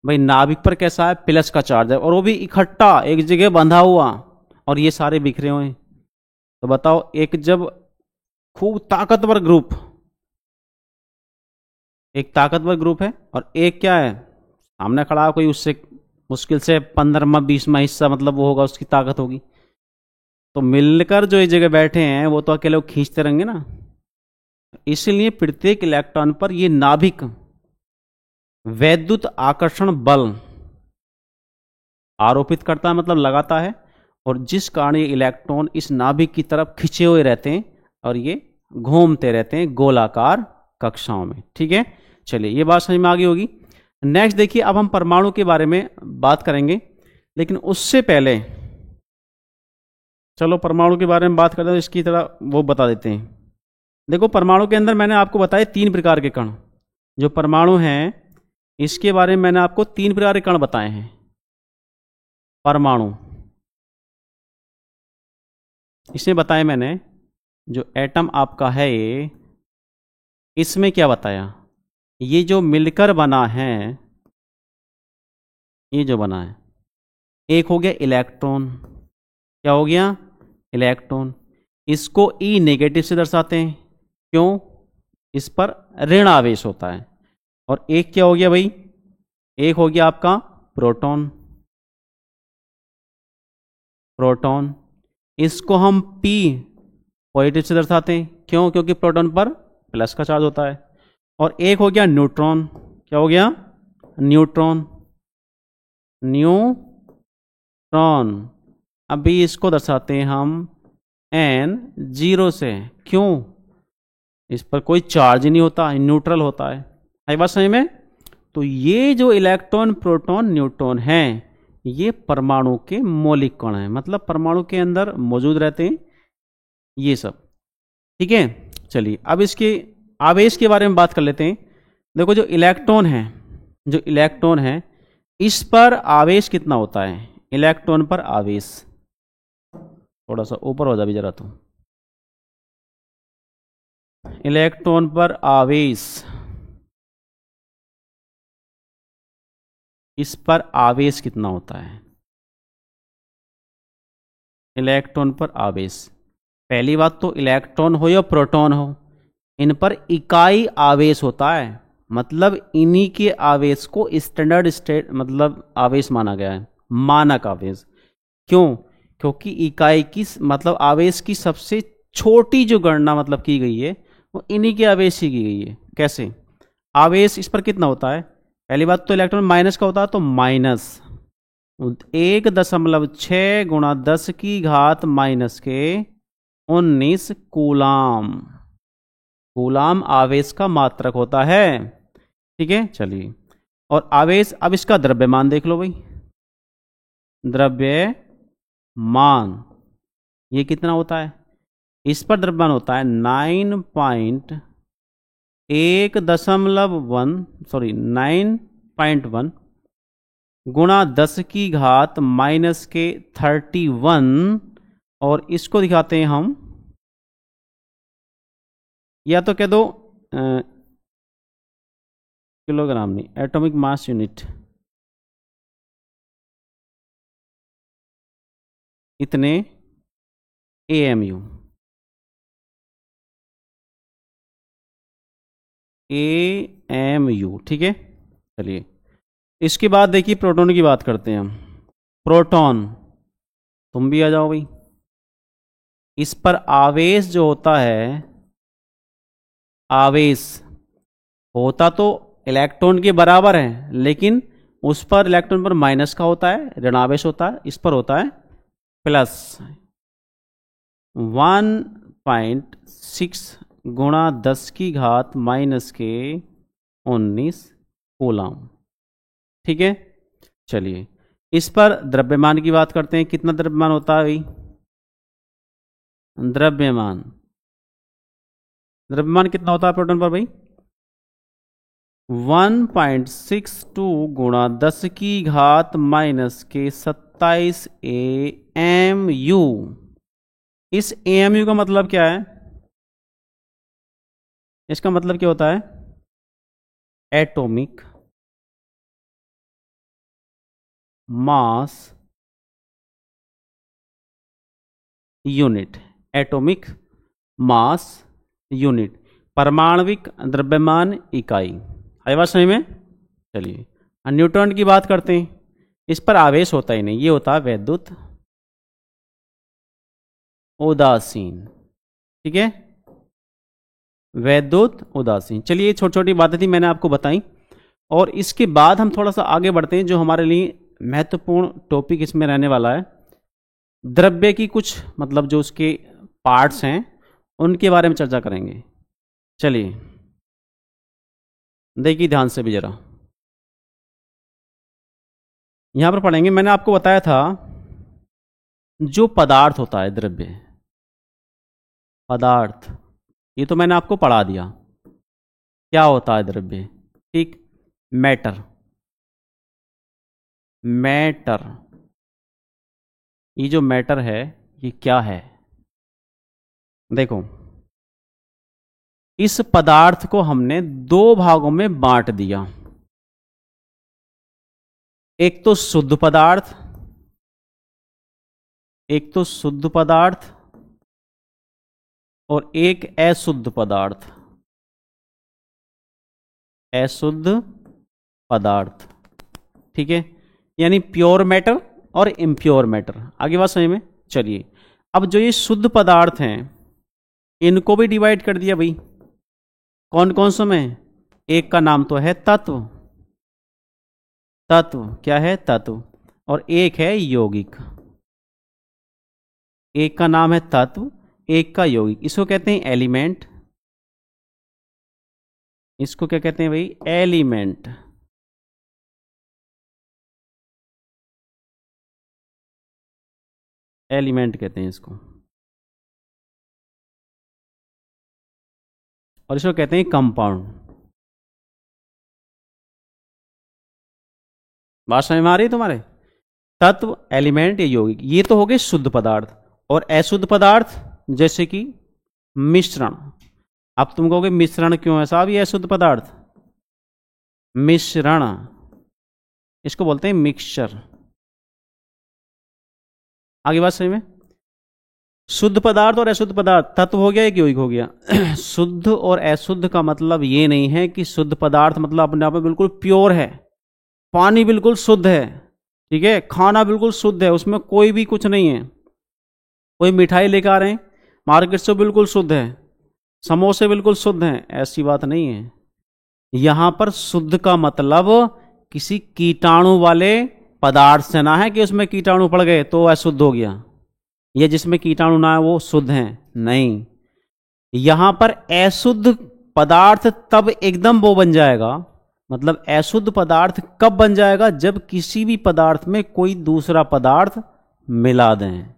भाई? नाभिक पर कैसा है? प्लस का चार्ज है, और वो भी इकट्ठा एक जगह बंधा हुआ, और ये सारे बिखरे हुए हैं। तो बताओ, एक जब खूब ताकतवर ग्रुप एक ताकतवर ग्रुप है और एक क्या है, सामने खड़ा है कोई, उससे मुश्किल से 15वां 20वां हिस्सा मतलब वो होगा, उसकी ताकत होगी। तो मिलकर जो एक जगह बैठे हैं वो तो अकेले वो खींचते रहेंगे ना। इसलिए प्रत्येक इलेक्ट्रॉन पर ये नाभिक वैद्युत आकर्षण बल आरोपित करता है, मतलब लगाता है, और जिस कारण ये इलेक्ट्रॉन इस नाभिक की तरफ खिंचे हुए रहते हैं और ये घूमते रहते हैं गोलाकार कक्षाओं में। ठीक है, चलिए ये बात समझ में आ गई होगी। नेक्स्ट देखिए, अब हम परमाणु के बारे में बात करेंगे, लेकिन उससे पहले चलो परमाणु के बारे में बात करते हैं, इसकी तरह वो बता देते हैं। देखो परमाणु के अंदर मैंने आपको बताया 3 प्रकार के कण, जो परमाणु हैं इसके बारे में मैंने आपको 3 प्रकार के कण बताए हैं। परमाणु इसमें बताया मैंने, जो एटम आपका है ये, इसमें क्या बताया, ये जो मिलकर बना है, ये जो बना है, एक हो गया इलेक्ट्रॉन, क्या हो गया, इलेक्ट्रॉन। इसको ई नेगेटिव से दर्शाते हैं, क्यों, इस पर ऋण आवेश होता है। और एक क्या हो गया भाई, एक हो गया आपका प्रोटॉन, प्रोटॉन। इसको हम पी पॉजिटिव से दर्शाते हैं, क्यों, क्योंकि प्रोटॉन पर प्लस का चार्ज होता है। और एक हो गया न्यूट्रॉन, क्या हो गया, न्यूट्रॉन, न्यूट्रॉन। अभी इसको दर्शाते हैं हम N0 से, क्यों, इस पर कोई चार्ज नहीं होता, न्यूट्रल होता है। आई बात समझ में। तो ये जो इलेक्ट्रॉन प्रोटॉन न्यूट्रॉन हैं, ये परमाणु के मौलिक कण हैं, मतलब परमाणु के अंदर मौजूद रहते हैं ये सब। ठीक है, चलिए अब इसके आवेश के बारे में बात कर लेते हैं। देखो जो इलेक्ट्रॉन है, जो इलेक्ट्रॉन है, इस पर आवेश कितना होता है, इलेक्ट्रॉन पर आवेश, थोड़ा सा ऊपर हो जा भी जरा, तो इलेक्ट्रॉन पर आवेश, इस पर आवेश कितना होता है, इलेक्ट्रॉन पर आवेश। पहली बात तो इलेक्ट्रॉन हो या प्रोटॉन हो, इन पर इकाई आवेश होता है, मतलब इन्हीं के आवेश को स्टैंडर्ड स्टेट मतलब आवेश माना गया है, मानक आवेश। क्यों, क्योंकि इकाई की मतलब आवेश की सबसे छोटी जो गणना मतलब की गई है वो इन्हीं के आवेश ही की गई है। कैसे, आवेश इस पर कितना होता है, पहली बात तो इलेक्ट्रॉन माइनस का होता है, तो माइनस 1.6 गुणा 10 की घात माइनस के 19 कूलाम, कूलाम आवेश का मात्रक होता है। ठीक है, चलिए, और आवेश, अब इसका द्रव्यमान देख लो भाई, द्रव्यमान ये कितना होता है, इस पर द्रव्यमान होता है 9.1 गुणा 10 की घात माइनस के 31, और इसको दिखाते हैं हम, या तो कह दो किलोग्राम नहीं, एटॉमिक मास यूनिट, इतने AMU, AMU। ठीक है, चलिए इसके बाद देखिए प्रोटॉन की बात करते हैं हम। प्रोटॉन, तुम भी आ जाओ भाई। इस पर आवेश जो होता है, आवेश होता तो इलेक्ट्रॉन के बराबर है, लेकिन उस पर इलेक्ट्रॉन पर माइनस का होता है, ऋणावेश होता है, इस पर होता है प्लस। 1.6 गुणा 10 की घात माइनस के 19 कूलाम। ठीक है, चलिए इस पर द्रव्यमान की बात करते हैं, कितना द्रव्यमान होता है भाई, द्रव्यमान, द्रव्यमान कितना होता है प्रोटॉन पर भाई, 1.62 गुणा 10 की घात माइनस के 27 AMU। इस AMU का मतलब क्या है, इसका मतलब क्या होता है, atomic mass unit, atomic mass unit, परमाणविक द्रव्यमान इकाई। आई बात समझ में? चलिए न्यूट्रॉन की बात करते हैं। इस पर आवेश होता ही नहीं, ये होता है वैद्युत उदासीन। ठीक है, वैद्युत उदासीन। चलिए छोटी छोटी बातें थी मैंने आपको बताई, और इसके बाद हम थोड़ा सा आगे बढ़ते हैं। जो हमारे लिए महत्वपूर्ण टॉपिक इसमें रहने वाला है, द्रव्य की कुछ मतलब जो उसके पार्ट्स हैं उनके बारे में चर्चा करेंगे। चलिए देखिए ध्यान से भी जरा, यहां पर पढ़ेंगे। मैंने आपको बताया था जो पदार्थ होता है, द्रव्य पदार्थ, ये तो मैंने आपको पढ़ा दिया। क्या होता है द्रव्य? ठीक, मैटर। मैटर, ये जो मैटर है ये क्या है? देखो, इस पदार्थ को हमने दो भागों में बांट दिया। एक तो शुद्ध पदार्थ, एक तो शुद्ध पदार्थ और एक अशुद्ध पदार्थ। अशुद्ध पदार्थ, ठीक है, यानी प्योर मैटर और इम्प्योर मैटर। आगे बात समझ में? चलिए, अब जो ये शुद्ध पदार्थ हैं इनको भी डिवाइड कर दिया भाई। कौन कौन से में? एक का नाम तो है तत्व, तत्व क्या है? तत्व। और एक है यौगिक। एक का नाम है तत्व, एक का यौगिक। इसको कहते हैं एलिमेंट। इसको क्या कहते हैं भाई? एलिमेंट। एलिमेंट कहते हैं इसको। और इसको कहते हैं कंपाउंड। बात समझ में आ रही है तुम्हारे? तत्व, एलिमेंट या यौगिक, ये तो हो गए शुद्ध पदार्थ। और अशुद्ध पदार्थ जैसे कि मिश्रण। अब तुम कहोगे मिश्रण क्यों है साहब ये अशुद्ध पदार्थ? मिश्रण, इसको बोलते हैं मिक्सचर। आगे बात सही में? शुद्ध पदार्थ और अशुद्ध पदार्थ, तत्व हो गया एक यौगिक हो गया। शुद्ध और अशुद्ध का मतलब ये नहीं है कि शुद्ध पदार्थ मतलब अपने आप में बिल्कुल प्योर है, पानी बिल्कुल शुद्ध है, ठीक है, खाना बिल्कुल शुद्ध है, उसमें कोई भी कुछ नहीं है। कोई मिठाई लेकर आ रहे हैं मार्केट से, बिल्कुल शुद्ध है, समोसे बिल्कुल शुद्ध हैं, ऐसी बात नहीं है। यहां पर शुद्ध का मतलब किसी कीटाणु वाले पदार्थ से ना है कि उसमें कीटाणु पड़ गए तो अशुद्ध हो गया, ये जिसमें कीटाणु ना है वो शुद्ध है, नहीं। यहां पर अशुद्ध पदार्थ तब एकदम वो बन जाएगा, मतलब अशुद्ध पदार्थ कब बन जाएगा? जब किसी भी पदार्थ में कोई दूसरा पदार्थ मिला दें,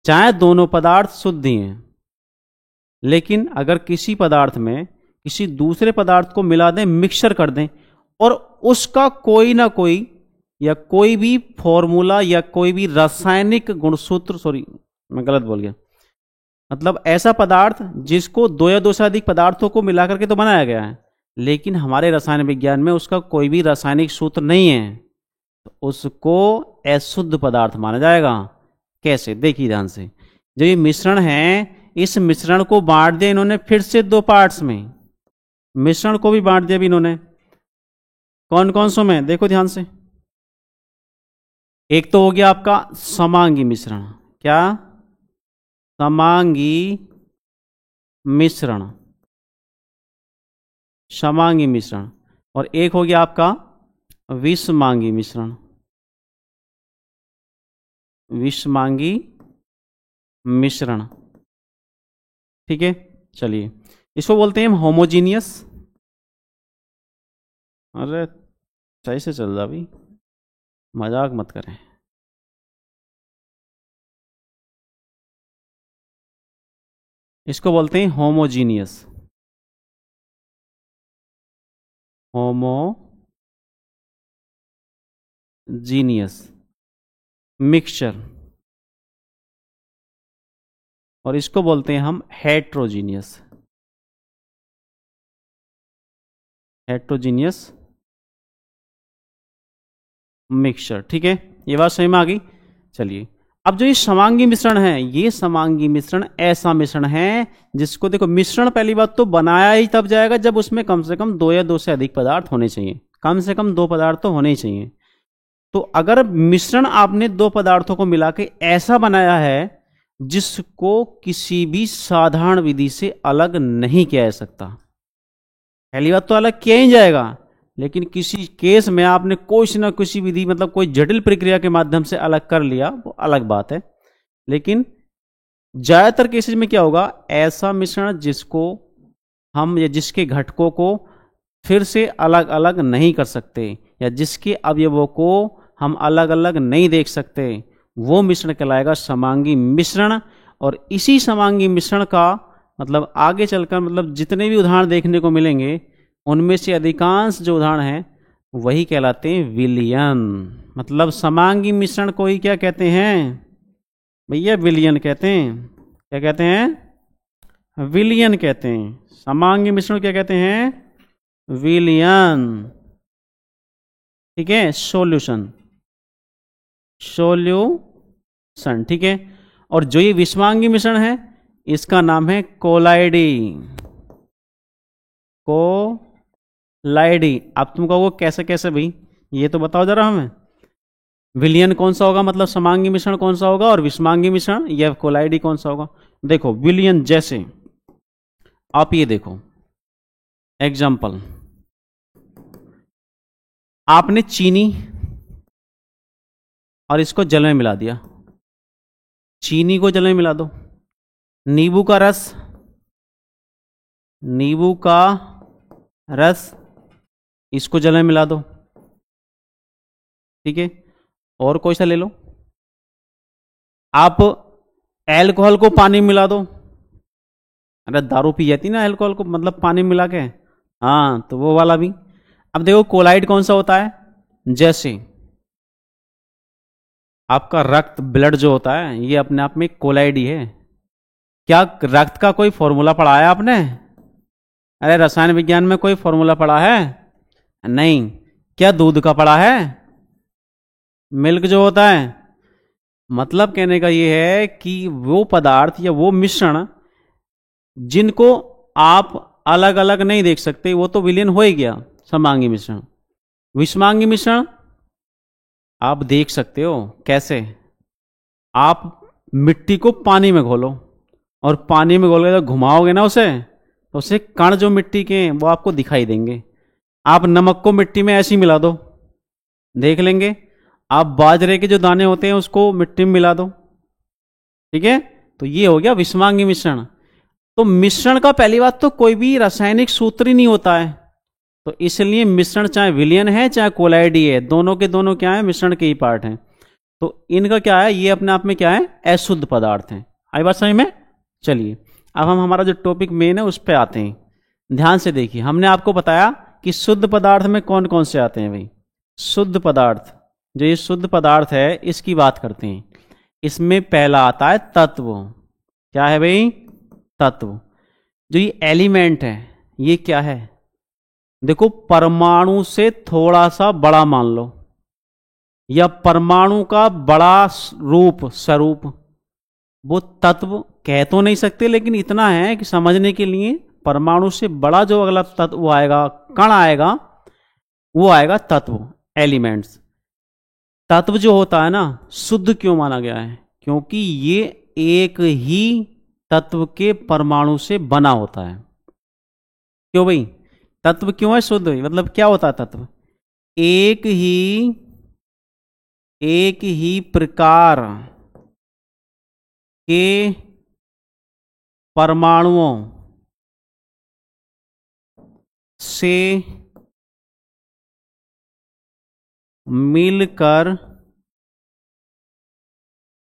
चाहे दोनों पदार्थ शुद्ध ही हैं, लेकिन अगर किसी पदार्थ में किसी दूसरे पदार्थ को मिला दें, मिक्सचर कर दें, और उसका कोई ना कोई या कोई भी फॉर्मूला या कोई भी रासायनिक गुणसूत्र, सॉरी मैं गलत बोल गया, मतलब ऐसा पदार्थ जिसको दो या दो से अधिक पदार्थों को मिला करके तो बनाया गया है, लेकिन हमारे रसायन विज्ञान में उसका कोई भी रासायनिक सूत्र नहीं है, तो उसको अशुद्ध पदार्थ माना जाएगा। कैसे? देखिए ध्यान से, जो ये मिश्रण है, इस मिश्रण को बांट दिया इन्होंने फिर से दो पार्ट्स में। मिश्रण को भी बांट दिया भी इन्होंने। कौन कौन सो में? देखो ध्यान से। एक तो हो गया आपका समांगी मिश्रण। क्या? समांगी मिश्रण, समांगी मिश्रण। और एक हो गया आपका विषमांगी मिश्रण, विषमांगी मिश्रण, ठीक है। चलिए, इसको बोलते हैं हम होमोजीनियस। अरे सही से चल रहा भाई, मजाक मत करें। इसको बोलते हैं होमोजीनियस, होमोजीनियस मिक्सचर। और इसको बोलते हैं हम हेट्रोजीनियस, हेट्रोजीनियस मिक्सचर, ठीक है। ये बात सही में आ गई। चलिए, अब जो ये समांगी मिश्रण है, ये समांगी मिश्रण ऐसा मिश्रण है जिसको देखो, मिश्रण पहली बात तो बनाया ही तब जाएगा जब उसमें कम से कम 2 या 2 से अधिक पदार्थ होने चाहिए, कम से कम 2 पदार्थ तो होने ही चाहिए। तो अगर मिश्रण आपने 2 पदार्थों को मिला के ऐसा बनाया है जिसको किसी भी साधारण विधि से अलग नहीं किया जा सकता, पहली बात तो अलग किया ही जाएगा, लेकिन किसी केस में आपने कोई ना किसी विधि मतलब कोई जटिल प्रक्रिया के माध्यम से अलग कर लिया, वो अलग बात है। लेकिन ज्यादातर केसेस में क्या होगा, ऐसा मिश्रण जिसको हम या जिसके घटकों को फिर से अलग अलग नहीं कर सकते या जिसके अवयवों को हम अलग अलग नहीं देख सकते, वो मिश्रण कहलाएगा समांगी मिश्रण। और इसी समांगी मिश्रण का मतलब आगे चलकर मतलब जितने भी उदाहरण देखने को मिलेंगे उनमें से अधिकांश जो उदाहरण हैं वही कहलाते हैं विलयन। मतलब समांगी मिश्रण को ही क्या कहते हैं भैया, विलयन कहते हैं। क्या कहते हैं? विलयन कहते हैं। समांगी मिश्रण क्या कहते हैं? विलयन। ठीक है, सॉल्यूशन, सॉल्यूशन। ठीक है, और जो ये विषमांगी मिश्रण है इसका नाम है कोलाइडी। कोलाइडी। अब तुम कहोगे कैसे कैसे भाई, ये तो बताओ जरा हमें। विलयन कौन सा होगा, मतलब समांगी मिश्रण कौन सा होगा, और विषमांगी मिश्रण या कोलाइडी कौन सा होगा? देखो विलयन, जैसे आप ये देखो एग्जाम्पल, आपने चीनी और इसको जल में मिला दिया, चीनी को जल में मिला दो, नींबू का रस, नींबू का रस इसको जल में मिला दो। ठीक है, और कोई सा ले लो, आप अल्कोहल को पानी में मिला दो। अरे दारू पी जाती ना अल्कोहल को मतलब पानी में मिला के, हाँ तो वो वाला भी। अब देखो कोलाइड कौन सा होता है, जैसे आपका रक्त, ब्लड जो होता है ये अपने आप में कोलाइड ही है। क्या रक्त का कोई फॉर्मूला पढ़ा है आपने? अरे रसायन विज्ञान में कोई फॉर्मूला पढ़ा है? नहीं। क्या दूध का पढ़ा है? मिल्क जो होता है। मतलब कहने का ये है कि वो पदार्थ या वो मिश्रण जिनको आप अलग अलग नहीं देख सकते वो तो विलयन हो ही गया, समांगी मिश्रण। विषमांगी मिश्रण आप देख सकते हो। कैसे? आप मिट्टी को पानी में घोलो और पानी में घोल के जब घुमाओगे ना उसे, तो उसे कण जो मिट्टी के हैं वो आपको दिखाई देंगे। आप नमक को मिट्टी में ऐसे ही मिला दो, देख लेंगे। आप बाजरे के जो दाने होते हैं उसको मिट्टी में मिला दो। ठीक है, तो ये हो गया विषमांगी मिश्रण। तो मिश्रण का पहली बात तो कोई भी रासायनिक सूत्र ही नहीं होता है, तो इसलिए मिश्रण चाहे विलयन है चाहे कोलाइडी है, दोनों के दोनों क्या है, मिश्रण के ही पार्ट हैं। तो इनका क्या है, ये अपने आप में क्या है, अशुद्ध पदार्थ हैं। आई बात समझ में? चलिए अब हम हमारा जो टॉपिक मेन है उस पर आते हैं। ध्यान से देखिए, हमने आपको बताया कि शुद्ध पदार्थ में कौन कौन से आते हैं भाई। शुद्ध पदार्थ, जो ये शुद्ध पदार्थ है इसकी बात करते हैं। इसमें पहला आता है तत्व। क्या है भाई? तत्व। जो ये एलिमेंट है ये क्या है, देखो परमाणु से थोड़ा सा बड़ा मान लो, या परमाणु का बड़ा रूप, स्वरूप, वो तत्व कह तो नहीं सकते, लेकिन इतना है कि समझने के लिए परमाणु से बड़ा जो अगला तत्व आएगा, कण आएगा, वो आएगा तत्व, एलिमेंट्स। तत्व जो होता है ना, शुद्ध क्यों माना गया है? क्योंकि ये एक ही तत्व के परमाणु से बना होता है। क्यों भाई? तत्व क्यों है शुद्ध? मतलब क्या होता है तत्व? एक ही प्रकार के परमाणुओं से मिलकर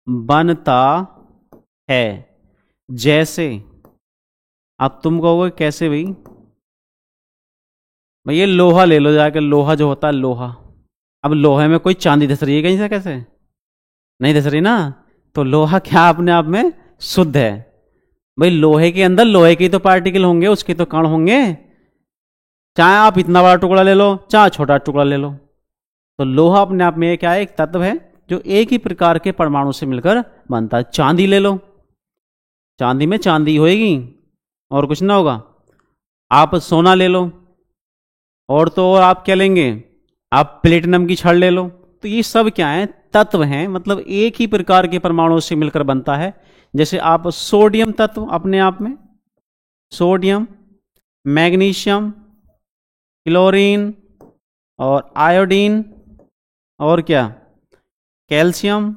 बनता है। जैसे, अब तुम कहोगे कैसे भाई? भैया लोहा ले लो जाकर, लोहा जो होता है लोहा। अब लोहे में कोई चांदी धस रही है कहीं से? कैसे नहीं धस रही ना, तो लोहा क्या अपने आप में शुद्ध है। भाई लोहे के अंदर लोहे के तो पार्टिकल होंगे, उसके तो कण होंगे, चाहे आप इतना बड़ा टुकड़ा ले लो चाहे छोटा टुकड़ा ले लो। तो लोहा अपने आप में क्या है, एक तत्व है जो एक ही प्रकार के परमाणु से मिलकर बनता है। चांदी ले लो, चांदी में चांदी होएगी और कुछ ना होगा। आप सोना ले लो, और तो और आप क्या लेंगे, आप प्लेटिनम की छड़ ले लो। तो ये सब क्या है, तत्व हैं, मतलब एक ही प्रकार के परमाणुओं से मिलकर बनता है। जैसे आप सोडियम तत्व अपने आप में, सोडियम, मैग्नीशियम, क्लोरीन और आयोडीन, और क्या, कैल्शियम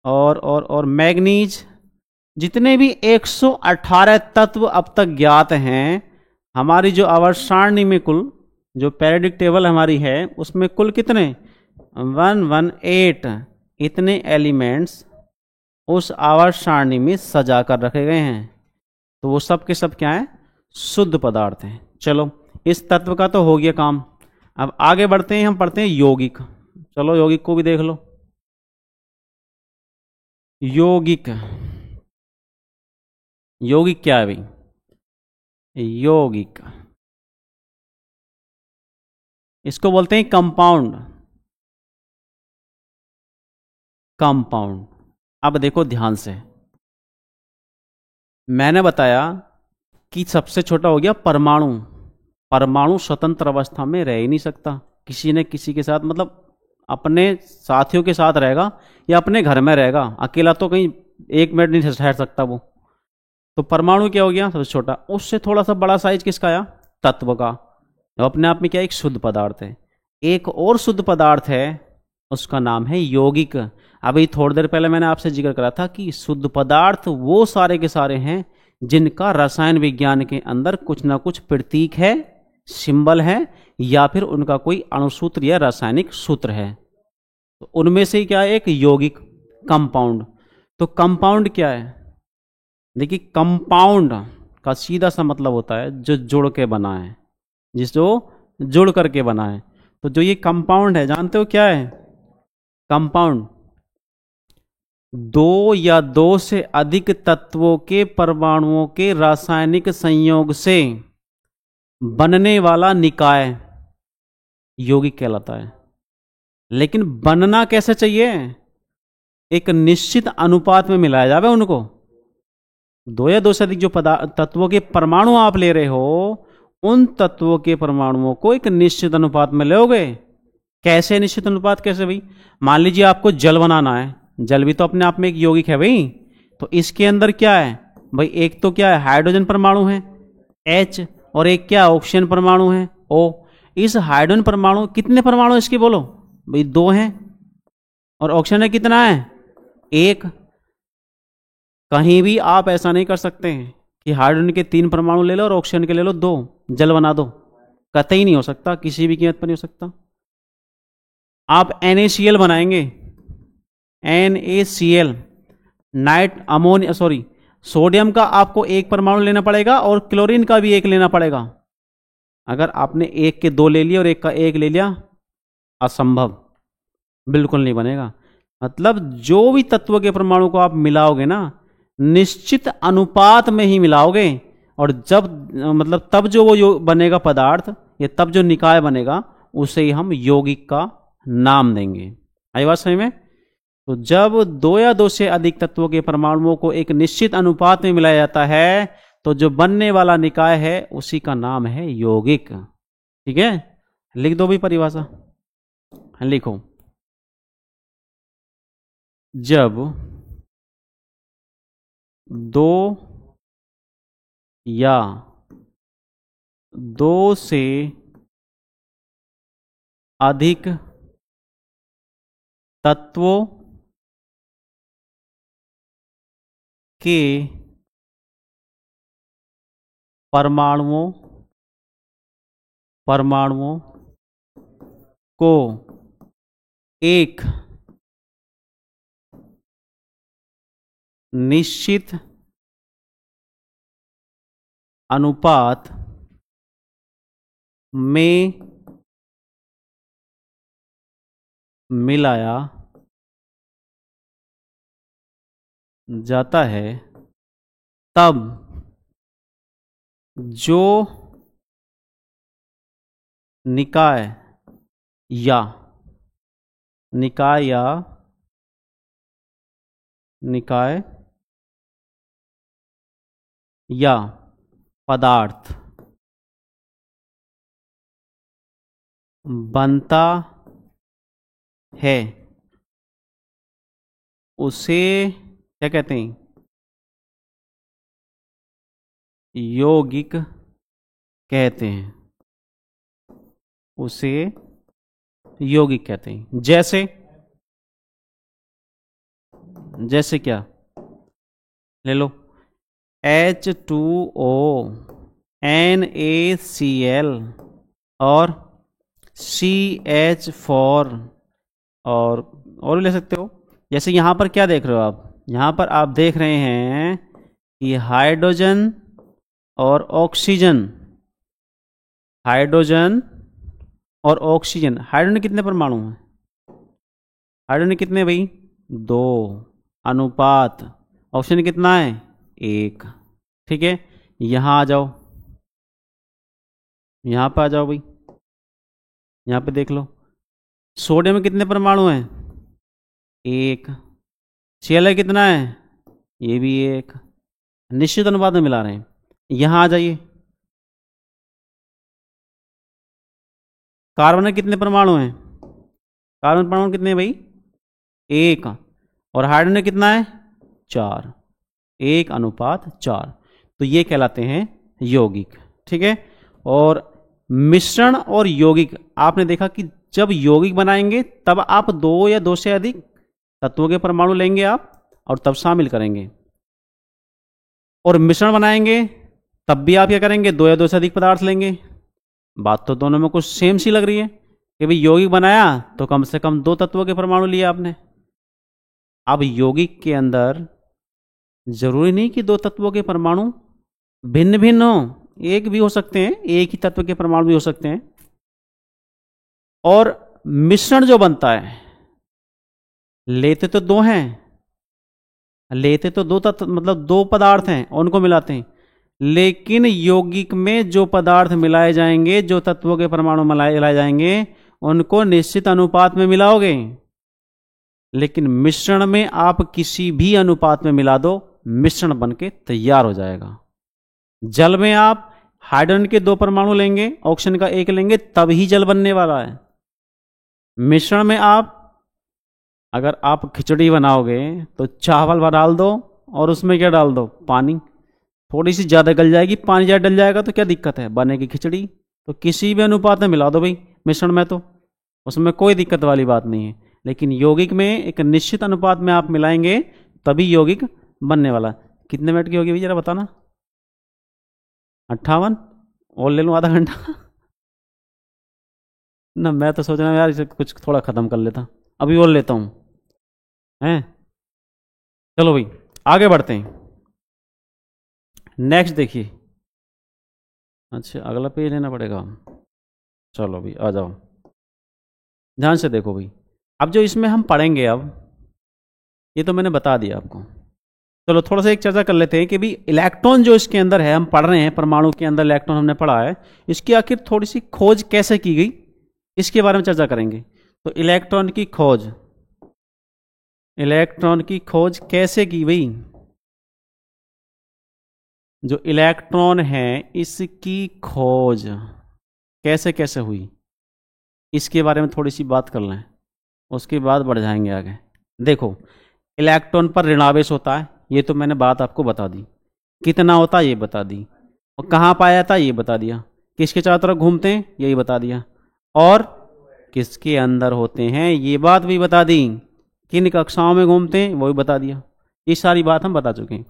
और मैग्नीज, जितने भी 118 तत्व अब तक ज्ञात हैं, हमारी जो आवर्त सारणी में कुल जो पेरियोडिक टेबल हमारी है उसमें कुल कितने 118 इतने एलिमेंट्स उस आवर्त सारणी में सजा कर रखे गए हैं। तो वो सब के सब क्या है, शुद्ध पदार्थ हैं। चलो इस तत्व का तो हो गया काम। अब आगे बढ़ते हैं, हम पढ़ते हैं यौगिक। चलो यौगिक को भी देख लो। यौगिक, यौगिक क्या है भाई, यौगिक इसको बोलते हैं कंपाउंड। कंपाउंड, अब देखो ध्यान से, मैंने बताया कि सबसे छोटा हो गया परमाणु। परमाणु स्वतंत्र अवस्था में रह ही नहीं सकता, किसी न किसी के साथ, मतलब अपने साथियों के साथ रहेगा या अपने घर में रहेगा, अकेला तो कहीं एक मिनट नहीं ठहर सकता वो। तो परमाणु क्या हो गया, सबसे छोटा। उससे थोड़ा सा बड़ा साइज किसका आया, तत्व का, जो अपने आप में क्या एक शुद्ध पदार्थ है। एक और शुद्ध पदार्थ है, उसका नाम है यौगिक। अभी थोड़ी देर पहले मैंने आपसे जिक्र करा था कि शुद्ध पदार्थ वो सारे के सारे हैं जिनका रसायन विज्ञान के अंदर कुछ ना कुछ प्रतीक है, सिंबल है, या फिर उनका कोई अणुसूत्र या रासायनिक सूत्र है। तो उनमें से क्या है, एक यौगिक, कंपाउंड। तो कंपाउंड क्या है, देखिए कंपाउंड का सीधा सा मतलब होता है जो जुड़ के बना है, जिसको जुड़ करके बना है। तो जो ये कंपाउंड है, जानते हो क्या है कंपाउंड, दो या दो से अधिक तत्वों के परमाणुओं के रासायनिक संयोग से बनने वाला निकाय यौगिक कहलाता है। लेकिन बनना कैसे चाहिए, एक निश्चित अनुपात में मिलाया जावे उनको। दो या दो से अधिक जो तत्वों के परमाणु आप ले रहे हो, उन तत्वों के परमाणुओं को एक निश्चित अनुपात में लोगे। कैसे निश्चित अनुपात, कैसे भाई, मान लीजिए आपको जल बनाना है, जल भी तो अपने आप में एक यौगिक है भाई। तो इसके अंदर क्या है भाई, एक तो क्या है हाइड्रोजन परमाणु है H, और एक क्या ऑक्सीजन परमाणु है O। इस हाइड्रोजन परमाणु, कितने परमाणु इसके बोलो भाई, दो हैं, और ऑक्सीजन है कितना है, एक। कहीं भी आप ऐसा नहीं कर सकते हैं कि हाइड्रोजन के 3 परमाणु ले लो और ऑक्सीजन के ले लो 2, जल बना दो, कतई नहीं हो सकता, किसी भी कीमत पर नहीं हो सकता। आप NaCl बनाएंगे, NaCl, night ammonia, sorry sodium का आपको 1 परमाणु लेना पड़ेगा और क्लोरीन का भी 1 लेना पड़ेगा। अगर आपने 1 के 2 ले लिए और 1 का 1 ले लिया, असंभव, बिल्कुल नहीं बनेगा। मतलब जो भी तत्व के परमाणु को आप मिलाओगे ना, निश्चित अनुपात में ही मिलाओगे, और जब मतलब तब जो वो बनेगा पदार्थ, या तब जो निकाय बनेगा, उसे ही हम यौगिक का नाम देंगे। आई बात समझ में। तो जब दो या दो से अधिक तत्वों के परमाणुओं को एक निश्चित अनुपात में मिलाया जाता है, तो जो बनने वाला निकाय है उसी का नाम है यौगिक। ठीक है, लिख दो भी परिभाषा, लिखो। जब दो या दो से अधिक तत्वों के परमाणुओं को एक निश्चित अनुपात में मिलाया जाता है, तब जो निकाय या निकाय या पदार्थ बनता है उसे क्या कहते हैं? यौगिक कहते हैं। उसे यौगिक कहते हैं। जैसे क्या? ले लो, H2O, NaCl और CH4 और भी ले सकते हो। जैसे यहां पर क्या देख रहे हो आप? यहां पर आप देख रहे हैं कि हाइड्रोजन और ऑक्सीजन, हाइड्रोजन और ऑक्सीजन, हाइड्रोजन कितने परमाणु हैं? हाइड्रोजन कितने भाई? 2 अनुपात, ऑक्सीजन कितना है? 1। ठीक है, यहां आ जाओ, यहां पर आ जाओ भाई, यहां पे देख लो, सोडियम में कितने परमाणु हैं? 1। Cl कितना है? ये भी 1। निश्चित अनुपात में मिला रहे हैं। यहां आ जाइए, कार्बन में कितने परमाणु हैं? कार्बन परमाणु कितने हैं भाई? 1। और हाइड्रोजन में कितना है? 4। 1:4। तो ये कहलाते हैं यौगिक। ठीक है, और मिश्रण और यौगिक, आपने देखा कि जब यौगिक बनाएंगे तब आप 2 या 2 से अधिक तत्वों के परमाणु लेंगे आप और तब शामिल करेंगे, और मिश्रण बनाएंगे तब भी आप क्या करेंगे? 2 या 2 से अधिक पदार्थ लेंगे। बात तो दोनों में कुछ सेम सी लग रही है कि भाई यौगिक बनाया तो कम से कम 2 तत्वों के परमाणु लिए आपने। अब यौगिक के अंदर जरूरी नहीं कि 2 तत्वों के परमाणु भिन्न भिन्न हो, एक भी हो सकते हैं, एक ही तत्व के परमाणु भी हो सकते हैं। और मिश्रण जो बनता है, लेते तो 2 हैं, लेते तो 2 तत्व मतलब 2 पदार्थ हैं, उनको मिलाते हैं, लेकिन यौगिक में जो पदार्थ मिलाए जाएंगे, जो तत्वों के परमाणु मिलाए जाएंगे, उनको निश्चित अनुपात में मिलाओगे। लेकिन मिश्रण में आप किसी भी अनुपात में मिला दो, मिश्रण बनके तैयार हो जाएगा। जल में आप हाइड्रोजन के 2 परमाणु लेंगे, ऑक्सीजन का 1 लेंगे, तब ही जल बनने वाला है। मिश्रण में आप, अगर आप खिचड़ी बनाओगे तो चावल डाल दो और उसमें क्या डाल दो? पानी। थोड़ी सी ज़्यादा गल जाएगी, पानी ज़्यादा डल जाएगा तो क्या दिक्कत है? बनेगी खिचड़ी। तो किसी भी अनुपात में मिला दो भाई मिश्रण में, तो उसमें कोई दिक्कत वाली बात नहीं है। लेकिन यौगिक में एक निश्चित अनुपात में आप मिलाएंगे तभी यौगिक बनने वाला। कितने मिनट की होगी भाई जरा बताना? 58। और ले लूँ आधा घंटा ना, मैं तो सोच रहा हूँ यार इसे कुछ थोड़ा ख़त्म कर लेता, अभी और लेता हूँ हैं। चलो भाई आगे बढ़ते हैं। नेक्स्ट देखिए, अच्छा अगला पेज लेना पड़ेगा। चलो भाई आ जाओ, ध्यान से देखो भाई। अब जो इसमें हम पढ़ेंगे, अब ये तो मैंने बता दिया आपको। चलो थोड़ा सा एक चर्चा कर लेते हैं कि भी इलेक्ट्रॉन जो इसके अंदर है, हम पढ़ रहे हैं परमाणु के अंदर इलेक्ट्रॉन हमने पढ़ा है, इसकी आखिर थोड़ी सी खोज कैसे की गई, इसके बारे में चर्चा करेंगे। तो इलेक्ट्रॉन की खोज, इलेक्ट्रॉन की खोज कैसे की गई? जो इलेक्ट्रॉन है इसकी खोज कैसे कैसे हुई, इसके बारे में थोड़ी सी बात कर लें, उसके बाद बढ़ जाएंगे आगे। देखो, इलेक्ट्रॉन पर ऋणावेश होता है, ये तो मैंने बात आपको बता दी। कितना होता है ये बता दी, और कहाँ पाया जाता है ये बता दिया, किसके चारों तरफ घूमते हैं यही बता दिया, और किसके अंदर होते हैं ये बात भी बता दी, किन कक्षाओं में घूमते हैं वो भी बता दिया। ये सारी बात हम बता चुके हैं।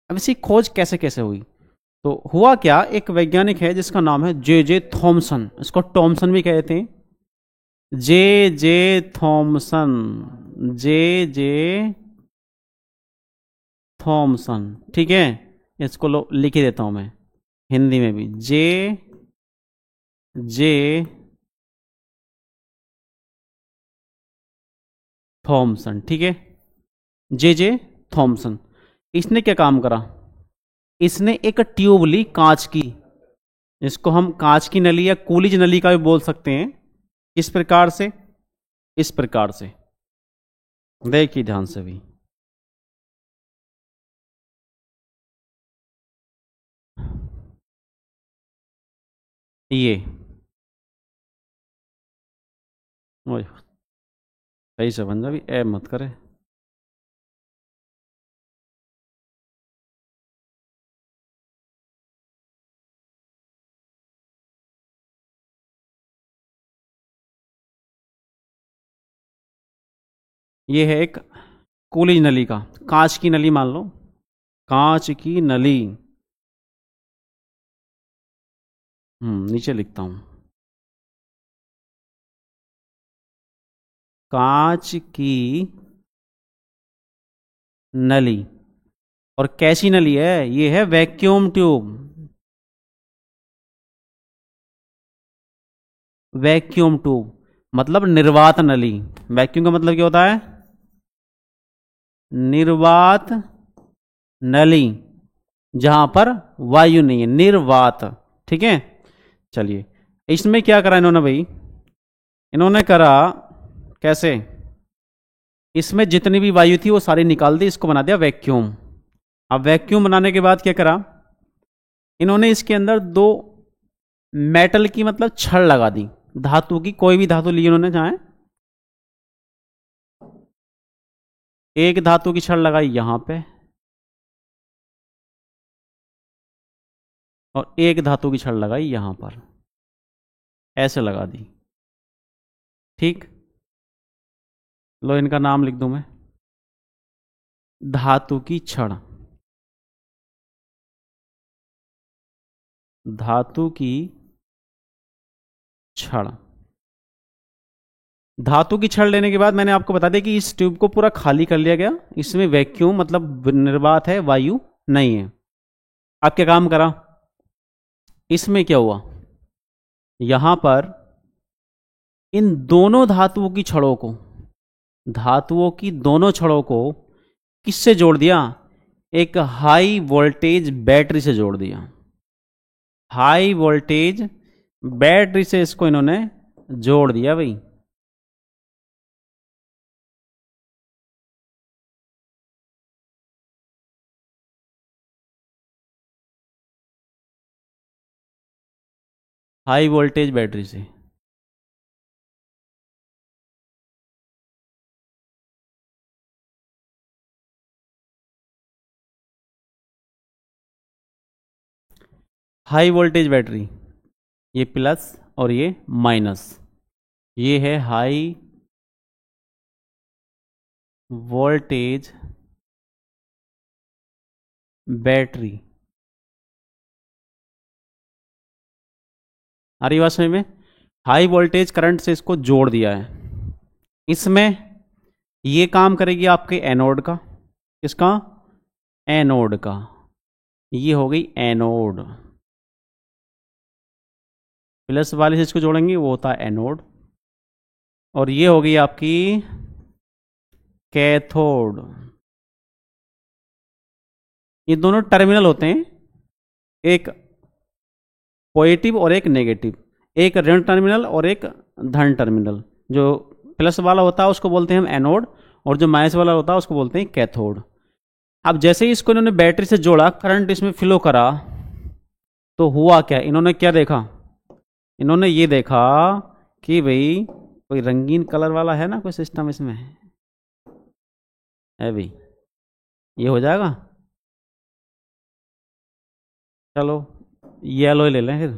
अब इसकी खोज कैसे कैसे हुई, तो हुआ क्या, एक वैज्ञानिक है जिसका नाम है जे थॉमसन, इसको टॉमसन भी कहते हैं, जे थॉमसन, जे थॉमसन। ठीक है, इसको लिख ही देता हूं मैं हिंदी में भी, जे थॉमसन। ठीक है, जे थॉमसन। इसने क्या काम करा, इसने एक ट्यूब ली कांच की, इसको हम कांच की नली या कूलिज नली का भी बोल सकते हैं। इस प्रकार से, इस प्रकार से देखिए ध्यान से भी, ये ओए, सही से बन जा भी, ए मत करे। ये है एक कूलिज नली का, कांच की नली मान लो, कांच की नली। नीचे लिखता हूं, कांच की नली। और कैसी नली है? ये है वैक्यूम ट्यूब। वैक्यूम ट्यूब मतलब निर्वात नली। वैक्यूम का मतलब क्या होता है? निर्वात नली, जहां पर वायु नहीं है, निर्वात। ठीक है, चलिए। इसमें क्या करा इन्होंने भाई? इन्होंने करा कैसे? इसमें जितनी भी वायु थी वो सारी निकाल दी, इसको बना दिया वैक्यूम। अब वैक्यूम बनाने के बाद क्या करा इन्होंने? इसके अंदर दो मेटल की मतलब छड़ लगा दी, धातु की, कोई भी धातु ली उन्होंने, चाहे एक धातु की छड़ लगाई यहां पे, और एक धातु की छड़ लगाई यहां पर, ऐसे लगा दी। ठीक, लो इनका नाम लिख दूं मैं, धातु की छड़। धातु की छड़। धातु की छड़ लेने के बाद मैंने आपको बता दिया कि इस ट्यूब को पूरा खाली कर लिया गया, इसमें वैक्यूम मतलब निर्वात है, वायु नहीं है। अब क्या काम करा? इसमें क्या हुआ? यहां पर इन दोनों धातुओं की छड़ों को, धातुओं की दोनों छड़ों को किससे जोड़ दिया? एक हाई वोल्टेज बैटरी से जोड़ दिया। हाई वोल्टेज बैटरी से इसको इन्होंने जोड़ दिया भाई। हाई वोल्टेज बैटरी से। हाई वोल्टेज बैटरी, ये प्लस और ये माइनस, ये है हाई वोल्टेज बैटरी। आ रही बात समझ में? हाई वोल्टेज करंट से इसको जोड़ दिया है। इसमें ये काम करेगी आपके एनोड का। किसका? एनोड का। ये हो गई एनोड। प्लस वाले से इसको जोड़ेंगे, वो होता है एनोड। और ये हो गई आपकी कैथोड। ये दोनों टर्मिनल होते हैं, एक पॉजिटिव और एक नेगेटिव, एक ऋण टर्मिनल और एक धन टर्मिनल। जो प्लस वाला होता है उसको बोलते हैं हम एनोड, और जो माइनस वाला होता है उसको बोलते हैं कैथोड। अब जैसे ही इसको इन्होंने बैटरी से जोड़ा, करंट इसमें फ्लो करा, तो हुआ क्या? इन्होंने क्या देखा? इन्होंने ये देखा कि भाई कोई रंगीन कलर वाला है ना कोई सिस्टम इसमें है भाई, ये हो जाएगा। चलो येलो ले लें, फिर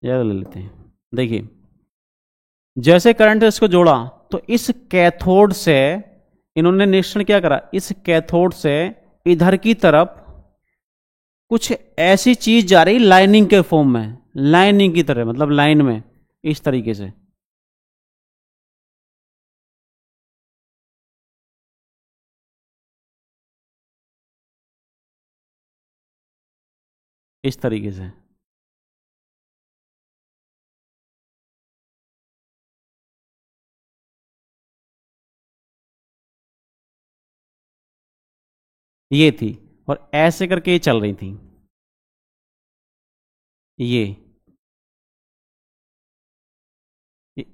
येलो ले लेते हैं। देखिए, जैसे करंट से इसको जोड़ा तो इस कैथोड से इन्होंने निरीक्षण क्या करा? इस कैथोड से इधर की तरफ कुछ ऐसी चीज जा रही लाइनिंग के फॉर्म में, लाइनिंग की तरह, मतलब लाइन में, इस तरीके से। इस तरीके से। ये थी, और ऐसे करके ये चल रही थी। ये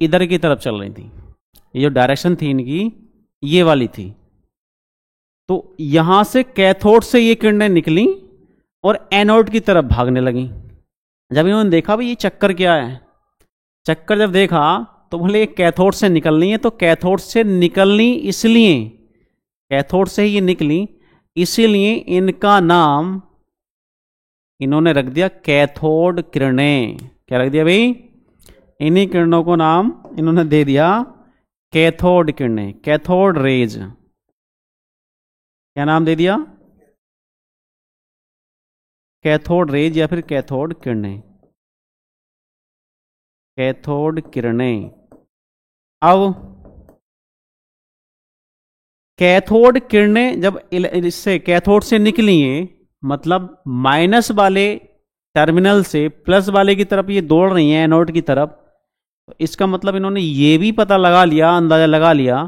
इधर की तरफ चल रही थी। ये जो डायरेक्शन थी इनकी, ये वाली थी। तो यहां से कैथोड से ये किरणें निकली और एनोड की तरफ भागने लगी। जब इन्होंने देखा भाई ये चक्कर क्या है, चक्कर जब देखा तो बोले ये कैथोड से निकलनी है, तो कैथोड से निकलनी इसलिए, कैथोड से ही ये निकली इसीलिए इनका नाम इन्होंने रख दिया कैथोड किरणें। क्या रख दिया भाई? इन्हीं किरणों को नाम इन्होंने दे दिया कैथोड किरणें, कैथोड रेज। क्या नाम दे दिया? कैथोड रेज या फिर कैथोड किरणें, कैथोड किरणें। अब कैथोड किरणें जब इससे कैथोड से निकली है, मतलब माइनस वाले टर्मिनल से प्लस वाले की तरफ ये दौड़ रही हैं, एनोड की तरफ, तो इसका मतलब इन्होंने ये भी पता लगा लिया, अंदाजा लगा लिया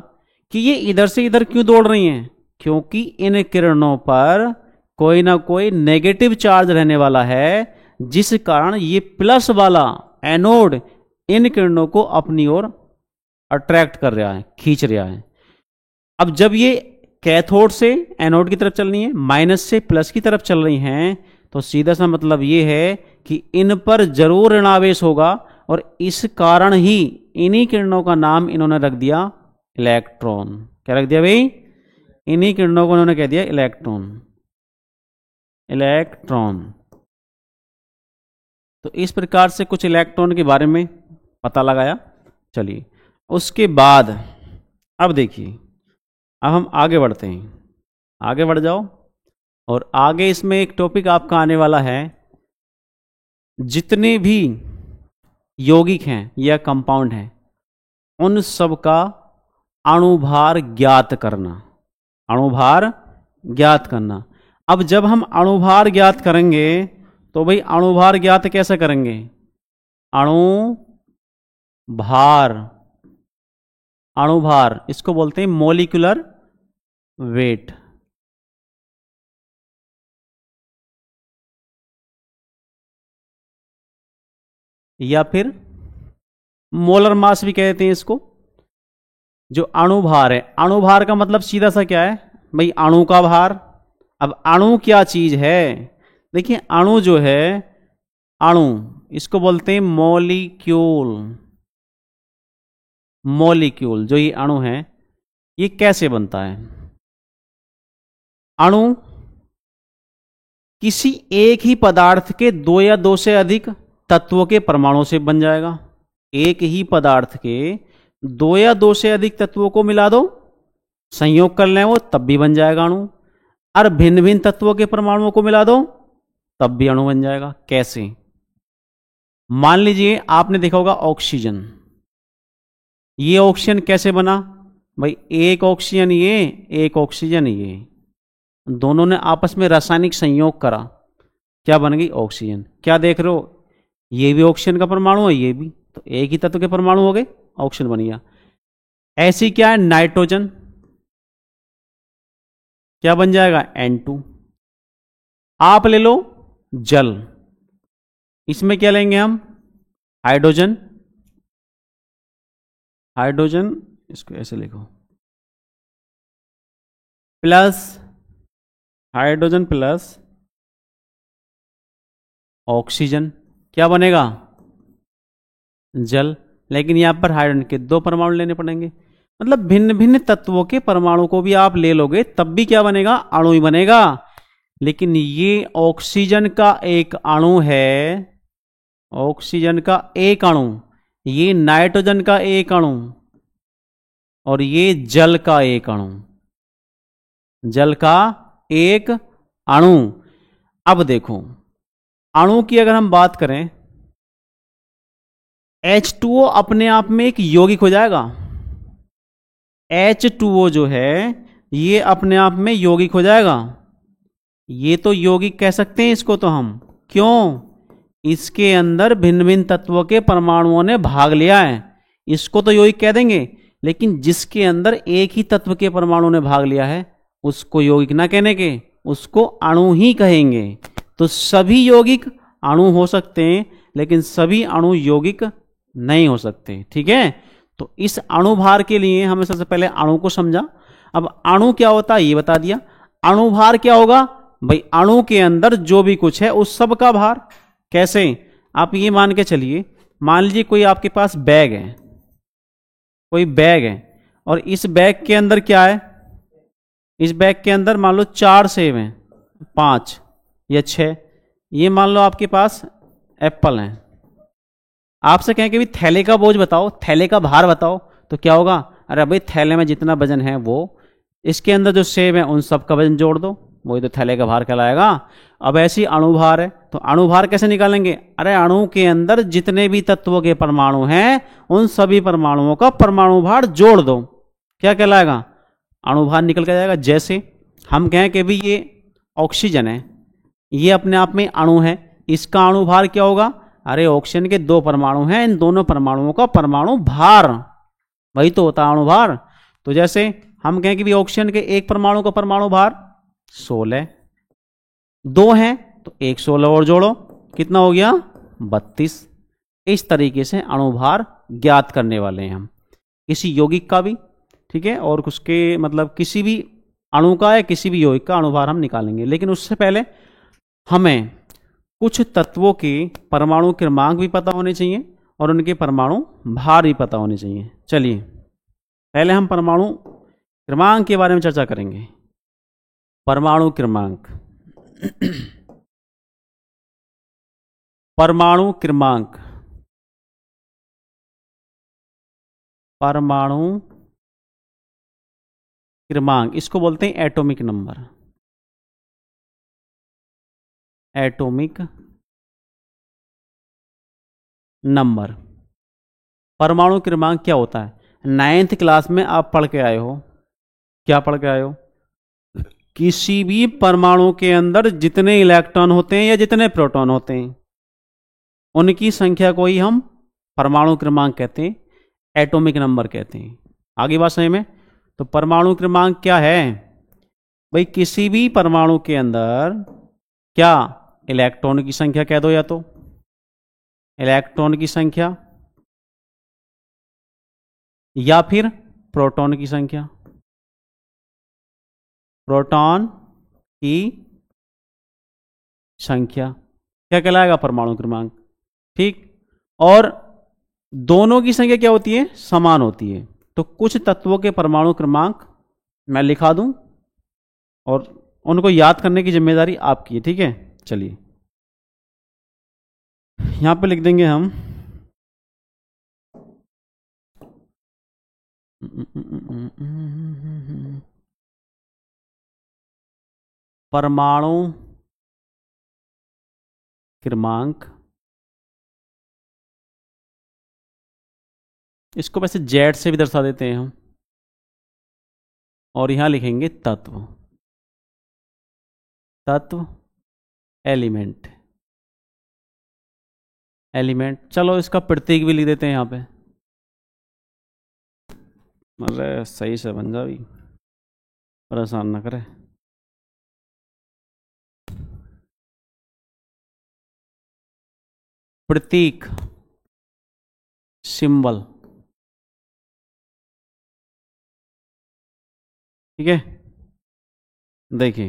कि ये इधर से इधर क्यों दौड़ रही हैं, क्योंकि इन किरणों पर कोई ना कोई नेगेटिव चार्ज रहने वाला है, जिस कारण ये प्लस वाला एनोड इन किरणों को अपनी ओर अट्रैक्ट कर रहा है, खींच रहा है। अब जब ये कैथोड से एनोड की तरफ चल रही है, माइनस से प्लस की तरफ चल रही हैं, तो सीधा सा मतलब ये है कि इन पर जरूर ऋणावेश होगा, और इस कारण ही इन्हीं किरणों का नाम इन्होंने रख दिया इलेक्ट्रॉन। क्या रख दिया भाई? इन्हीं किरणों को उन्होंने कह दिया इलेक्ट्रॉन, इलेक्ट्रॉन। तो इस प्रकार से कुछ इलेक्ट्रॉन के बारे में पता लगाया। चलिए उसके बाद अब देखिए, अब हम आगे बढ़ते हैं, आगे बढ़ जाओ। और आगे इसमें एक टॉपिक आपका आने वाला है, जितने भी यौगिक हैं या कंपाउंड हैं उन सब का अणुभार ज्ञात करना, अणुभार ज्ञात करना। अब जब हम अणुभार ज्ञात करेंगे तो भाई अणुभार ज्ञात कैसे करेंगे? अणुभार, अणुभार इसको बोलते हैं मॉलिक्यूलर वेट। या फिर मोलर मास भी कहते हैं इसको। जो अणुभार है, अणुभार का मतलब सीधा सा क्या है भाई? अणु का भार। अब अणु क्या चीज है? देखिए अणु जो है, अणु इसको बोलते हैं मॉलिक्यूल। मॉलिक्यूल जो ये अणु है, ये कैसे बनता है? अणु किसी एक ही पदार्थ के दो या दो से अधिक तत्वों के परमाणु से बन जाएगा। एक ही पदार्थ के दो या दो से अधिक तत्वों को मिला दो, संयोग कर लें वो, तब भी बन जाएगा अणु। और भिन्न भिन्न तत्वों के परमाणुओं को मिला दो, तब भी अणु बन जाएगा। कैसे? मान लीजिए आपने देखा होगा ऑक्सीजन। ये ऑक्सीजन कैसे बना भाई? एक ऑक्सीजन ये, एक ऑक्सीजन ये, दोनों ने आपस में रासायनिक संयोग करा, क्या बन गई? ऑक्सीजन। क्या देख रहे हो? ये भी ऑक्सीजन का परमाणु है, ये भी, तो एक ही तत्व के परमाणु हो गए, ऑक्सीजन बन गया। ऐसी क्या है? नाइट्रोजन, क्या बन जाएगा? N2। आप ले लो जल, इसमें क्या लेंगे हम? हाइड्रोजन। हाइड्रोजन इसको ऐसे लिखो, प्लस हाइड्रोजन प्लस ऑक्सीजन, क्या बनेगा? जल। लेकिन यहां पर हाइड्रोजन के दो परमाणु लेने पड़ेंगे, मतलब भिन्न भिन्न तत्वों के परमाणु को भी आप ले लोगे तब भी क्या बनेगा? अणु ही बनेगा। लेकिन ये ऑक्सीजन का एक अणु है, ऑक्सीजन का एक अणु, ये नाइट्रोजन का एक अणु, और ये जल का एक अणु, जल का एक अणु। अब देखो अणु की अगर हम बात करें, H2O अपने आप में एक यौगिक हो जाएगा। H2O जो है ये अपने आप में यौगिक हो जाएगा। ये तो यौगिक कह सकते हैं इसको तो हम, क्यों? इसके अंदर भिन्न भिन्न तत्वों के परमाणुओं ने भाग लिया है, इसको तो यौगिक कह देंगे। लेकिन जिसके अंदर एक ही तत्व के परमाणु ने भाग लिया है उसको यौगिक ना कहने के, उसको अणु ही कहेंगे। तो सभी यौगिक अणु हो सकते हैं, लेकिन सभी अणु यौगिक नहीं हो सकते। ठीक है, तो इस अणुभार के लिए हमें सबसे पहले अणु को समझा। अब अणु क्या होता है ये बता दिया। अणुभार क्या होगा भाई? अणु के अंदर जो भी कुछ है उस सब का भार। कैसे? आप ये मान के चलिए, मान लीजिए कोई आपके पास बैग है, कोई बैग है, और इस बैग के अंदर क्या है, इस बैग के अंदर मान लो 4 सेब हैं, 5 या 6, ये मान लो आपके पास एप्पल हैं। आपसे कहें कि भी थैले का बोझ बताओ, थैले का भार बताओ, तो क्या होगा, अरे भाई थैले में जितना वजन है वो, इसके अंदर जो सेब है उन सब का वजन जोड़ दो, वही तो थैले का भार कहलाएगा। अब ऐसी अणुभार है, तो अणुभार कैसे निकालेंगे, अरे अणु के अंदर जितने भी तत्वों के परमाणु हैं उन सभी परमाणुओं का परमाणु भार जोड़ दो, क्या कहलाएगा, अणुभार निकल के जाएगा। जैसे हम कहें कि भी ये ऑक्सीजन है, ये अपने आप में अणु है, इसका अणुभार क्या होगा, अरे ऑक्सीजन के 2 परमाणु हैं, इन दोनों परमाणुओं का परमाणु भार, वही तो होता है अणुभार। तो जैसे हम कहें कि भी ऑक्सीजन के 1 परमाणु का परमाणु भार 16, 2 हैं तो 1 16 और जोड़ो, कितना हो गया 32। इस तरीके से अणुभार ज्ञात करने वाले हैं हम, किसी यौगिक का भी, ठीक है, और उसके मतलब किसी भी अणु का या किसी भी यौगिक का अणुभार हम निकालेंगे। लेकिन उससे पहले हमें कुछ तत्वों के परमाणु क्रमांक भी पता होने चाहिए और उनके परमाणु भार भी पता होने चाहिए। चलिए पहले हम परमाणु क्रमांक के बारे में चर्चा करेंगे। परमाणु क्रमांक परमाणु क्रमांक, परमाणु क्रमांक इसको बोलते हैं एटॉमिक नंबर, एटॉमिक नंबर। परमाणु क्रमांक क्या होता है, 9th क्लास में आप पढ़ के आए हो, क्या पढ़ के आए हो, किसी भी परमाणु के अंदर जितने इलेक्ट्रॉन होते हैं या जितने प्रोटॉन होते हैं उनकी संख्या को ही हम परमाणु क्रमांक कहते हैं, एटॉमिक नंबर कहते हैं। आगे बात सही में, तो परमाणु क्रमांक क्या है भाई, किसी भी परमाणु के अंदर क्या इलेक्ट्रॉन की संख्या कह दो, या तो इलेक्ट्रॉन की संख्या या फिर प्रोटॉन की संख्या, प्रोटॉन की संख्या क्या कहलाएगा, परमाणु क्रमांक, ठीक। और दोनों की संख्या क्या होती है, समान होती है। तो कुछ तत्वों के परमाणु क्रमांक मैं लिखा दूं और उनको याद करने की जिम्मेदारी आपकी है, ठीक है। चलिए यहां पे लिख देंगे हम परमाणु क्रमांक, इसको वैसे जेड से भी दर्शा देते हैं हम, और यहां लिखेंगे तत्व, तत्व एलिमेंट, एलिमेंट। चलो इसका प्रतीक भी लिख देते हैं यहां पे, अरे सही से बन जा भी, परेशान ना करे। प्रतीक, सिंबल, ठीक है। देखिए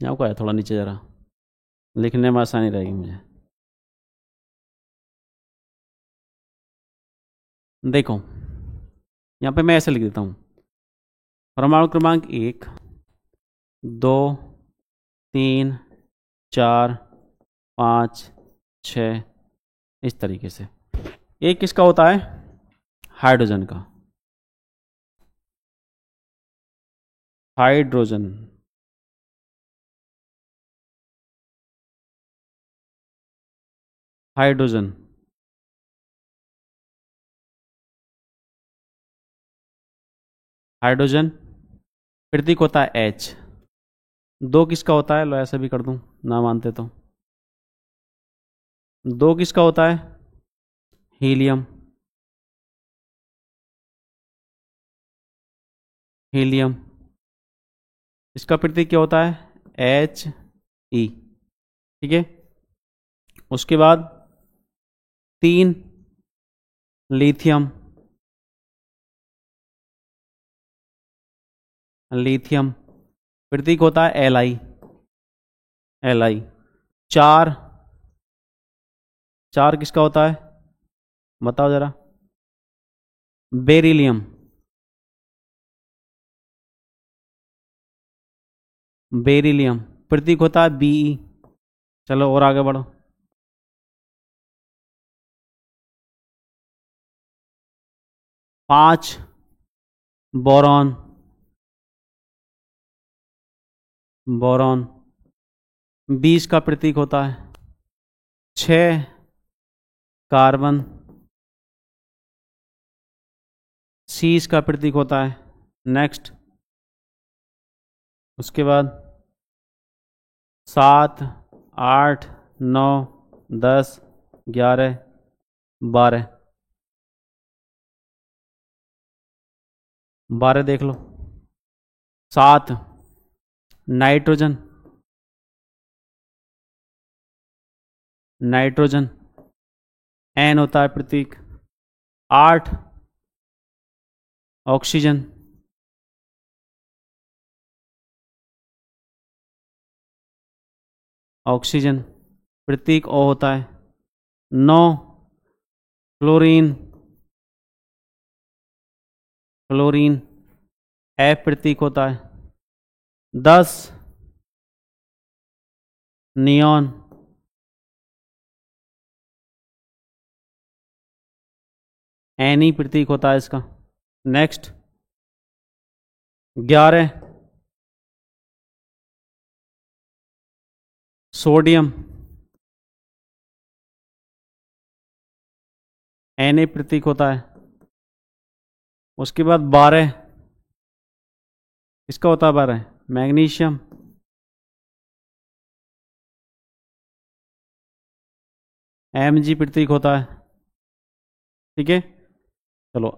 यहाँ को है थोड़ा नीचे जरा, लिखने में आसानी रहेगी मुझे। देखो यहाँ पे मैं ऐसे लिख देता हूँ, परमाणु क्रमांक 1 2 3 4 5 6, इस तरीके से। एक किसका होता है, हाइड्रोजन का, हाइड्रोजन, हाइड्रोजन, हाइड्रोजन प्रतीक होता है H। 2 किसका होता है, लो ऐसे भी कर दूं ना मानते तो, 2 किसका होता है, हीलियम, हीलियम, इसका प्रतीक क्या होता है, He, ठीक है। उसके बाद 3 लिथियम, लिथियम प्रतीक होता है Li, Li। 4 4 किसका होता है, बताओ जरा। बेरिलियम, बेरिलियम प्रतीक होता है Be। चलो और आगे बढ़ो। 5 बोरॉन, बोरॉन 20 का प्रतीक होता है। 6 कार्बन, सी इसका प्रतीक होता है। नेक्स्ट, उसके बाद 7 8 9 10 11 12, 12 देख लो। 7 नाइट्रोजन, नाइट्रोजन एन होता है प्रतीक। 8 ऑक्सीजन, ऑक्सीजन प्रतीक ओ होता है। 9 क्लोरीन, क्लोरीन एफ प्रतीक होता है। 10 नियॉन, एनी प्रतीक होता है इसका। नेक्स्ट 11 सोडियम, एन ए प्रतीक होता है। उसके बाद 12 इसका होता है 12 मैग्नीशियम, एम जी प्रतीक होता है। ठीक है, चलो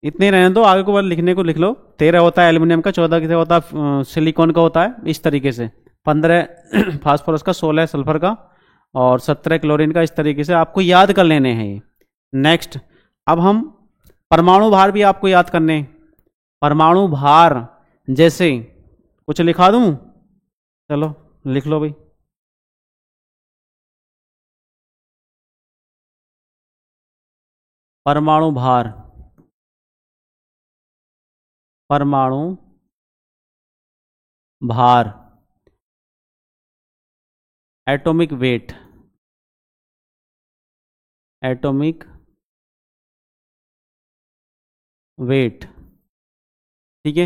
इतने रहने दो, आगे को बार लिखने को लिख लो। 13 होता है एल्यूमिनियम का, 14 किसे होता है सिलिकॉन का होता है, इस तरीके से। 15 फास्फोरस का, 16 सल्फर का और 17 क्लोरीन का। इस तरीके से आपको याद कर लेने हैं ये। नेक्स्ट, अब हम परमाणु भार भी आपको याद करने हैं। परमाणु भार जैसे कुछ लिखा दूं, चलो लिख लो भाई। परमाणु भार, परमाणु भार एटॉमिक वेट, एटॉमिक वेट। ठीक है,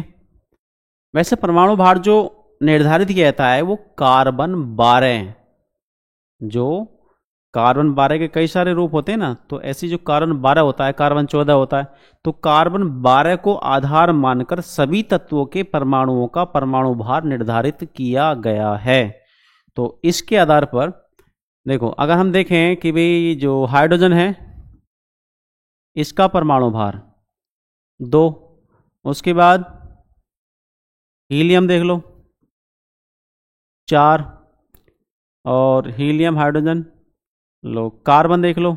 वैसे परमाणु भार जो निर्धारित किया जाता है वो कार्बन 12, जो कार्बन 12 के कई सारे रूप होते हैं ना, तो ऐसी जो कार्बन 12 होता है, कार्बन 14 होता है, तो कार्बन 12 को आधार मानकर सभी तत्वों के परमाणुओं का परमाणु भार निर्धारित किया गया है। तो इसके आधार पर देखो, अगर हम देखें कि भाई जो हाइड्रोजन है इसका परमाणु भार 2, उसके बाद हीलियम देख लो 4, और हीलियम हाइड्रोजन लो, कार्बन देख लो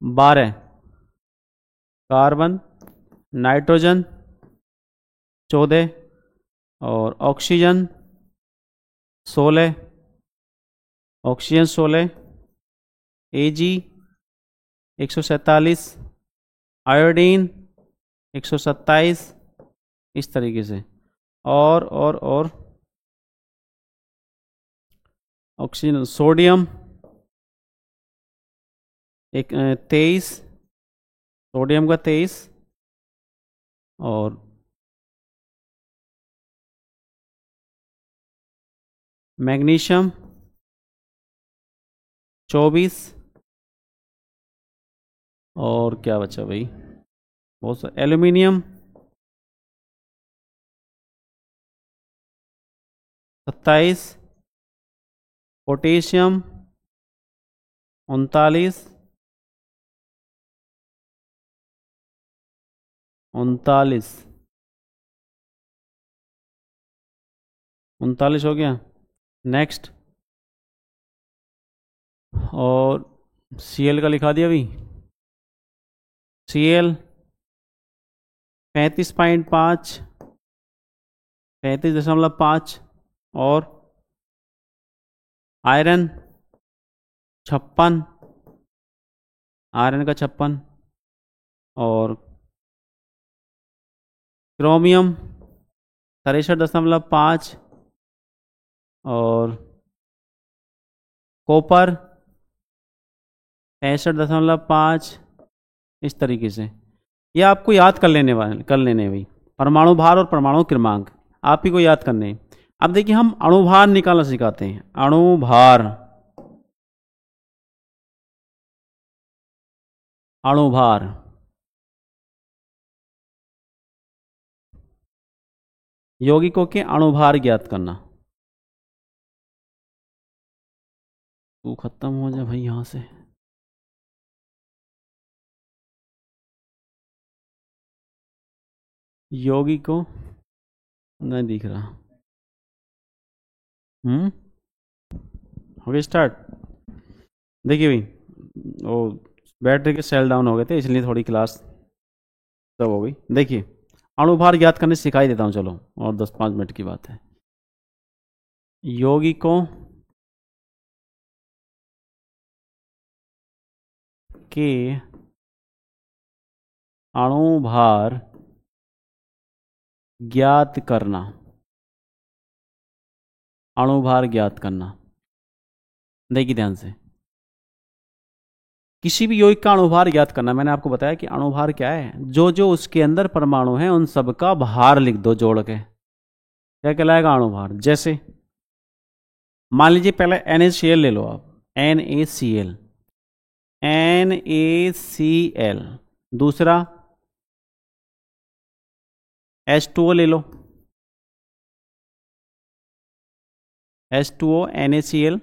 12, कार्बन नाइट्रोजन 14 और ऑक्सीजन 16, ऑक्सीजन 16, Ag 147, आयोडीन 127, इस तरीके से। और ऑक्सीजन, सोडियम 23, सोडियम का 23, और मैग्नीशियम 24, और क्या बचा भाई, बहुत सा, एल्यूमिनियम 27, पोटेशियम 39, 39 हो गया। नेक्स्ट, और Cl का लिखा दिया अभी, Cl 35.5, 35.5, और आयरन 56, आयरन का 56, और क्रोमियम 63.5, और कॉपर 65.5। इस तरीके से ये आपको याद कर लेने भाई, परमाणु भार और परमाणु क्रमांक आप ही को याद करने हैं। अब देखिए हम अणुभार निकालना सिखाते हैं। अणुभार, अणुभार यौगिकों के अणुभार ज्ञात करना। तू खत्म हो जाए भाई यहां से। यौगिकों नहीं दिख रहा। हो गया स्टार्ट। देखिए भाई, वो बैटरी के सेल डाउन हो गए थे इसलिए थोड़ी क्लास तब हो गई। देखिए अणुभार ज्ञात करने सिखाई देता हूँ, चलो, और 10-5 मिनट की बात है। यौगिकों के अणुभार ज्ञात करना। अणुभार ज्ञात करना, देखिए ध्यान से। किसी भी यौगिक का अणुभार ज्ञात करना, मैंने आपको बताया कि अणुभार क्या है, जो जो उसके अंदर परमाणु हैं उन सब का भार लिख दो जोड़ के, क्या कहलाएगा अणुभार। जैसे मान लीजिए पहले NaCl ले लो आप, NaCl, NaCl। दूसरा H2O ले लो, H2O NaCl,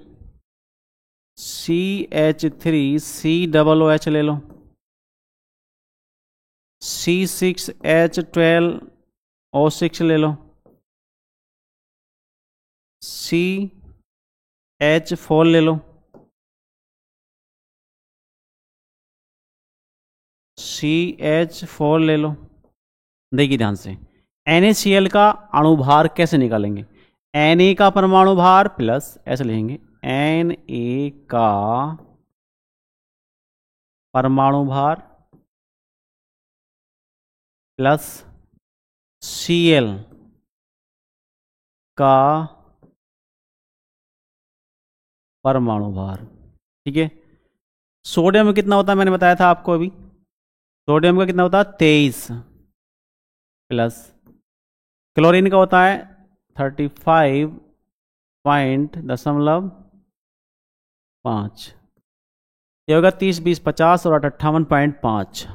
CH3COOH ले लो, C6H12O6 ले लो, CH4 ले लो, CH4 ले लो। देखिए ध्यान से, NaCl का अणुभार कैसे निकालेंगे। Na का परमाणु भार प्लस, ऐसे लिखेंगे, Na का परमाणु भार प्लस Cl का परमाणु भार। ठीक है। सोडियम में कितना होता है मैंने बताया था आपको अभी, सोडियम का कितना होता है 23, प्लस क्लोरीन का होता है 35.5। ये होगा 30, 20, 50 और 58.5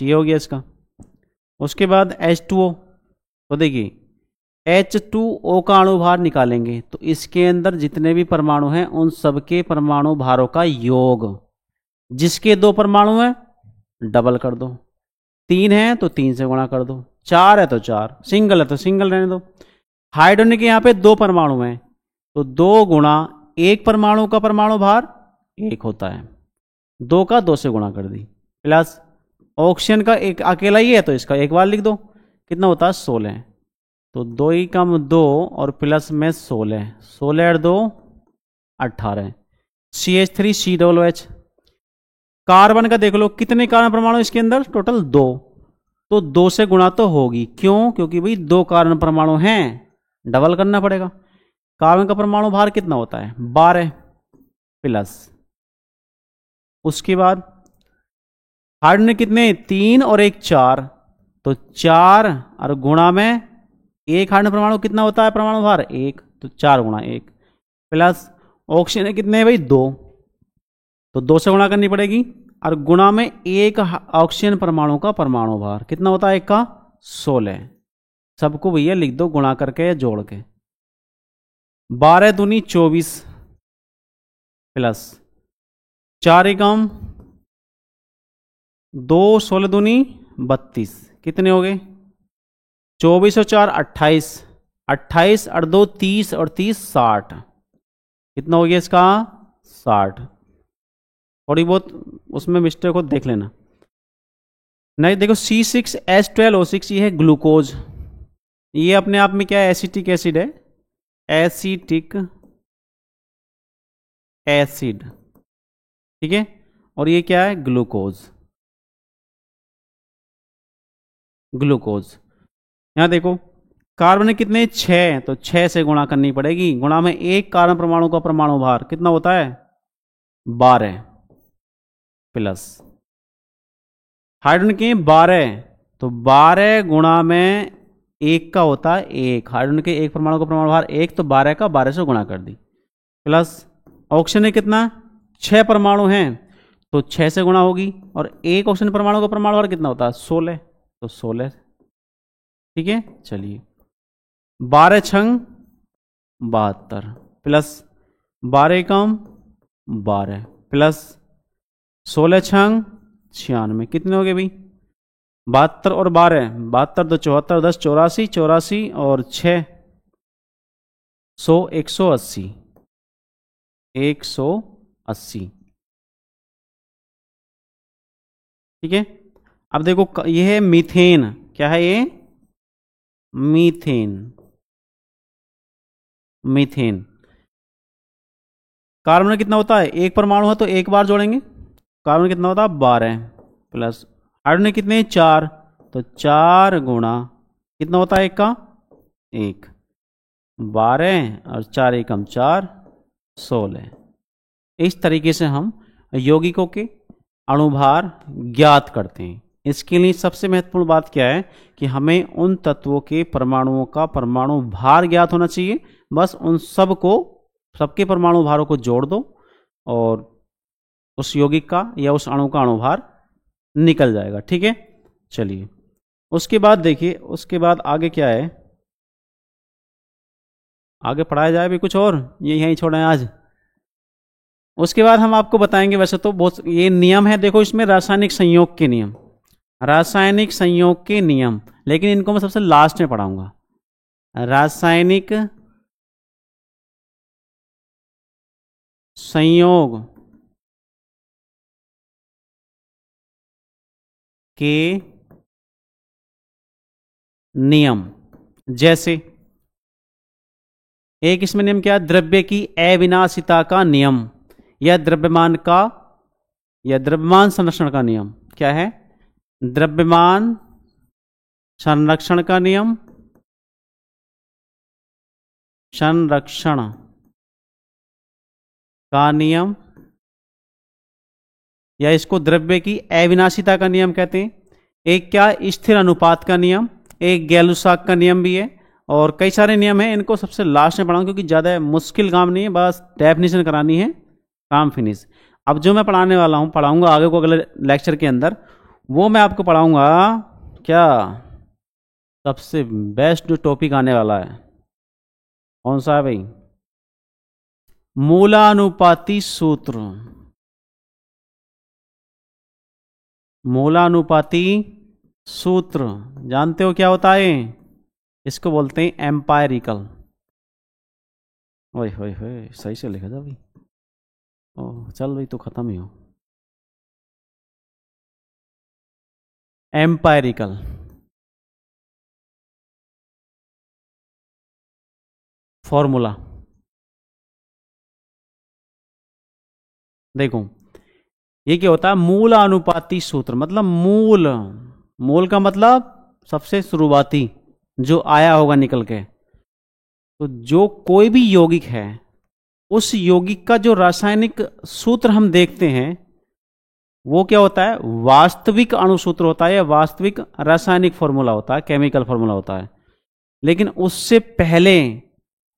ये हो गया इसका। उसके बाद H2O, तो देखिए H2O का अणुभार निकालेंगे तो इसके अंदर जितने भी परमाणु हैं उन सबके परमाणु भारों का योग, जिसके 2 परमाणु हैं डबल कर दो, 3 है तो 3 से गुणा कर दो, 4 है तो 4, सिंगल है तो सिंगल रहने दो। हाइड्रोजन के यहाँ पे 2 परमाणु हैं तो 2 गुणा 1 परमाणु का परमाणु भार 1 होता है, 2 का 2 से गुणा कर दी, प्लस ऑक्सीजन का एक अकेला ही है तो इसका एक बार लिख दो, कितना होता है 16, तो 2 ही कम 2 और प्लस में 16, 16 और 2 18। CH3COOH, कार्बन का देख लो कितने कार्बन परमाणु इसके अंदर, टोटल 2, तो 2 से गुणा तो होगी, क्यों, क्योंकि भाई 2 कार्बन परमाणु हैं, डबल करना पड़ेगा। कार्बन का परमाणु भार कितना होता है 12, प्लस उसके बाद हाइड्रोजन कितने 3 और 1 4, तो 4 और गुणा में 1 हाइड्रोजन परमाणु कितना होता है परमाणु भार 1, तो 4 गुणा 1, प्लस ऑक्सीजन कितने भाई 2, तो 2 से गुणा करनी पड़ेगी, और गुणा में 1 ऑक्सीजन परमाणु का परमाणु भार कितना होता है 1 का 16। सबको भैया लिख दो गुणा करके या जोड़ के, 12 दूनी 24, प्लस 4 एकम 2, 16 दूनी 32, कितने हो गए 24 और 4 28, 28 और 2 30 और 30 60, कितना हो गया इसका 60। थोड़ी बहुत उसमें मिस्टेक हो देख लेना। नहीं देखो C6H12O6 ये है ग्लूकोज, ये अपने आप में क्या है एसिटिक एसिड है, एसिटिक एसिड, ठीक है। और ये क्या है? ग्लूकोज। ग्लूकोज। यहां देखो कार्बन कितने? 6, तो 6 से गुणा करनी पड़ेगी। गुणा में एक कार्बन परमाणु का परमाणु भार कितना होता है? 12 प्लस हाइड्रोजन के 12, तो 12 गुणा में एक का होता है 1। हाइड्रोजन के एक परमाणु का परमाणु भार 1, तो 12 का 12 से गुणा कर दी। प्लस ऑक्सीजन में कितना? 6 परमाणु हैं, तो 6 से गुणा होगी। और एक ऑक्सीजन परमाणु का परमाणु भार कितना होता है? 16, तो 16, ठीक है। चलिए 12 छंग 72 प्लस 12 कम 12 प्लस 16 छंग 96, कितने हो गए भाई? 72 और 12, 72 तो 74, 10 84, 84 और 6 100, 180, 180, ठीक है। अब देखो ये है मीथेन। क्या है ये? मीथेन। मीथेन कार्बन में कितना होता है? एक परमाणु है तो एक बार जोड़ेंगे। कार्बन कितना होता है? 12 प्लस हाइड्रोजन कितने? 4, तो 4 गुणा कितना होता है? एक का 1, 12 और 4 एकम 4, 16। इस तरीके से हम यौगिकों के अणुभार ज्ञात करते हैं। इसके लिए सबसे महत्वपूर्ण बात क्या है कि हमें उन तत्वों के परमाणुओं का परमाणु भार ज्ञात होना चाहिए। बस उन सबके परमाणु भारों को जोड़ दो और उस यौगिक का या उस अणु का अणुभार निकल जाएगा, ठीक है। चलिए उसके बाद देखिए, उसके बाद आगे क्या है? आगे पढ़ाया जाए भी कुछ और, ये यहीं छोड़ें आज। उसके बाद हम आपको बताएंगे, वैसे तो बहुत ये नियम है, देखो इसमें रासायनिक संयोग के नियम, रासायनिक संयोग के नियम, लेकिन इनको मैं सबसे लास्ट में पढ़ाऊंगा। रासायनिक संयोग के नियम, जैसे एक इसमें नियम क्या? द्रव्य की अविनाशिता का नियम, या द्रव्यमान संरक्षण का नियम। क्या है? द्रव्यमान संरक्षण का नियम, संरक्षण का नियम, या इसको द्रव्य की अविनाशिता का नियम कहते हैं। एक क्या? स्थिर अनुपात का नियम, एक गैलुसाक का नियम भी है, और कई सारे नियम हैं। इनको सबसे लास्ट में पढ़ाऊंगा क्योंकि ज़्यादा मुश्किल काम नहीं है, बस डेफिनेशन करानी है, काम फिनिश। अब जो मैं पढ़ाने वाला हूँ, पढ़ाऊंगा आगे को अगले लेक्चर के अंदर, वो मैं आपको पढ़ाऊंगा क्या? सबसे बेस्ट जो टॉपिक आने वाला है, कौन सा है भाई? मूलानुपाती सूत्र। मूलानुपाती सूत्र जानते हो क्या होता है? इसको बोलते हैं एम्पायरिकल। ओए होए होए, सही से लिखा था भाई। ओह चल भाई, तो खत्म ही हो। एम्पायरिकल फॉर्मूला देखो, ये क्या होता है? मूल अनुपाती सूत्र, मतलब मूल का मतलब सबसे शुरुआती जो आया होगा निकल के। तो जो कोई भी यौगिक है, उस यौगिक का जो रासायनिक सूत्र हम देखते हैं वो क्या होता है? वास्तविक अणुसूत्र होता है, या वास्तविक रासायनिक फॉर्मूला होता है, केमिकल फॉर्मूला होता है। लेकिन उससे पहले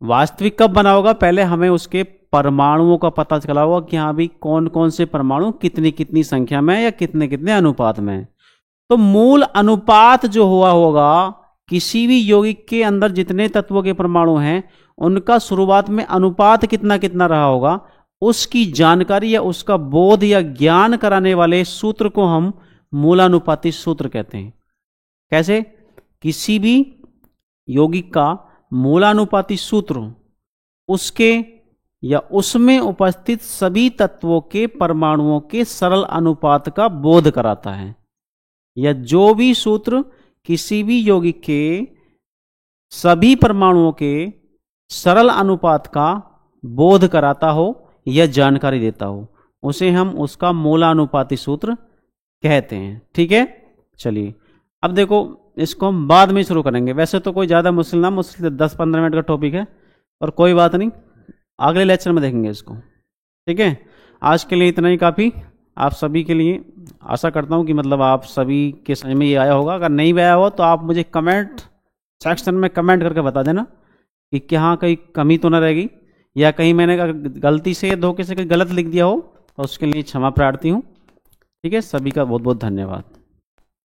वास्तविक कब बना होगा? पहले हमें उसके परमाणुओं का पता चला होगा कि हाँ भी कौन कौन से परमाणु कितनी कितनी संख्या में या कितने कितने अनुपात में। तो मूल अनुपात जो हुआ होगा, किसी भी यौगिक के अंदर जितने तत्वों के परमाणु हैं उनका शुरुआत में अनुपात कितना कितना रहा होगा, उसकी जानकारी या उसका बोध या ज्ञान कराने वाले सूत्र को हम मूलानुपाती सूत्र कहते हैं। कैसे? किसी भी यौगिक का मूलानुपाती सूत्र उसके या उसमें उपस्थित सभी तत्वों के परमाणुओं के सरल अनुपात का बोध कराता है, या जो भी सूत्र किसी भी यौगिक के सभी परमाणुओं के सरल अनुपात का बोध कराता हो या जानकारी देता हो उसे हम उसका मूलानुपाती सूत्र कहते हैं। ठीक है, चलिए अब देखो इसको हम बाद में शुरू करेंगे। वैसे तो कोई ज़्यादा मुश्किल ना, मुश्किल 10-15 मिनट का टॉपिक है, और कोई बात नहीं, अगले लेक्चर में देखेंगे इसको। ठीक है, आज के लिए इतना ही काफ़ी। आप सभी के लिए आशा करता हूँ कि मतलब आप सभी के समझ में ये आया होगा। अगर नहीं भी आया हो तो आप मुझे कमेंट सेक्शन में कमेंट करके बता देना कि क्या कहीं कमी तो ना रहेगी, या कहीं मैंने गलती से धोखे से कोई गलत लिख दिया हो तो उसके लिए क्षमा प्रार्थी हूँ। ठीक है, सभी का बहुत बहुत धन्यवाद।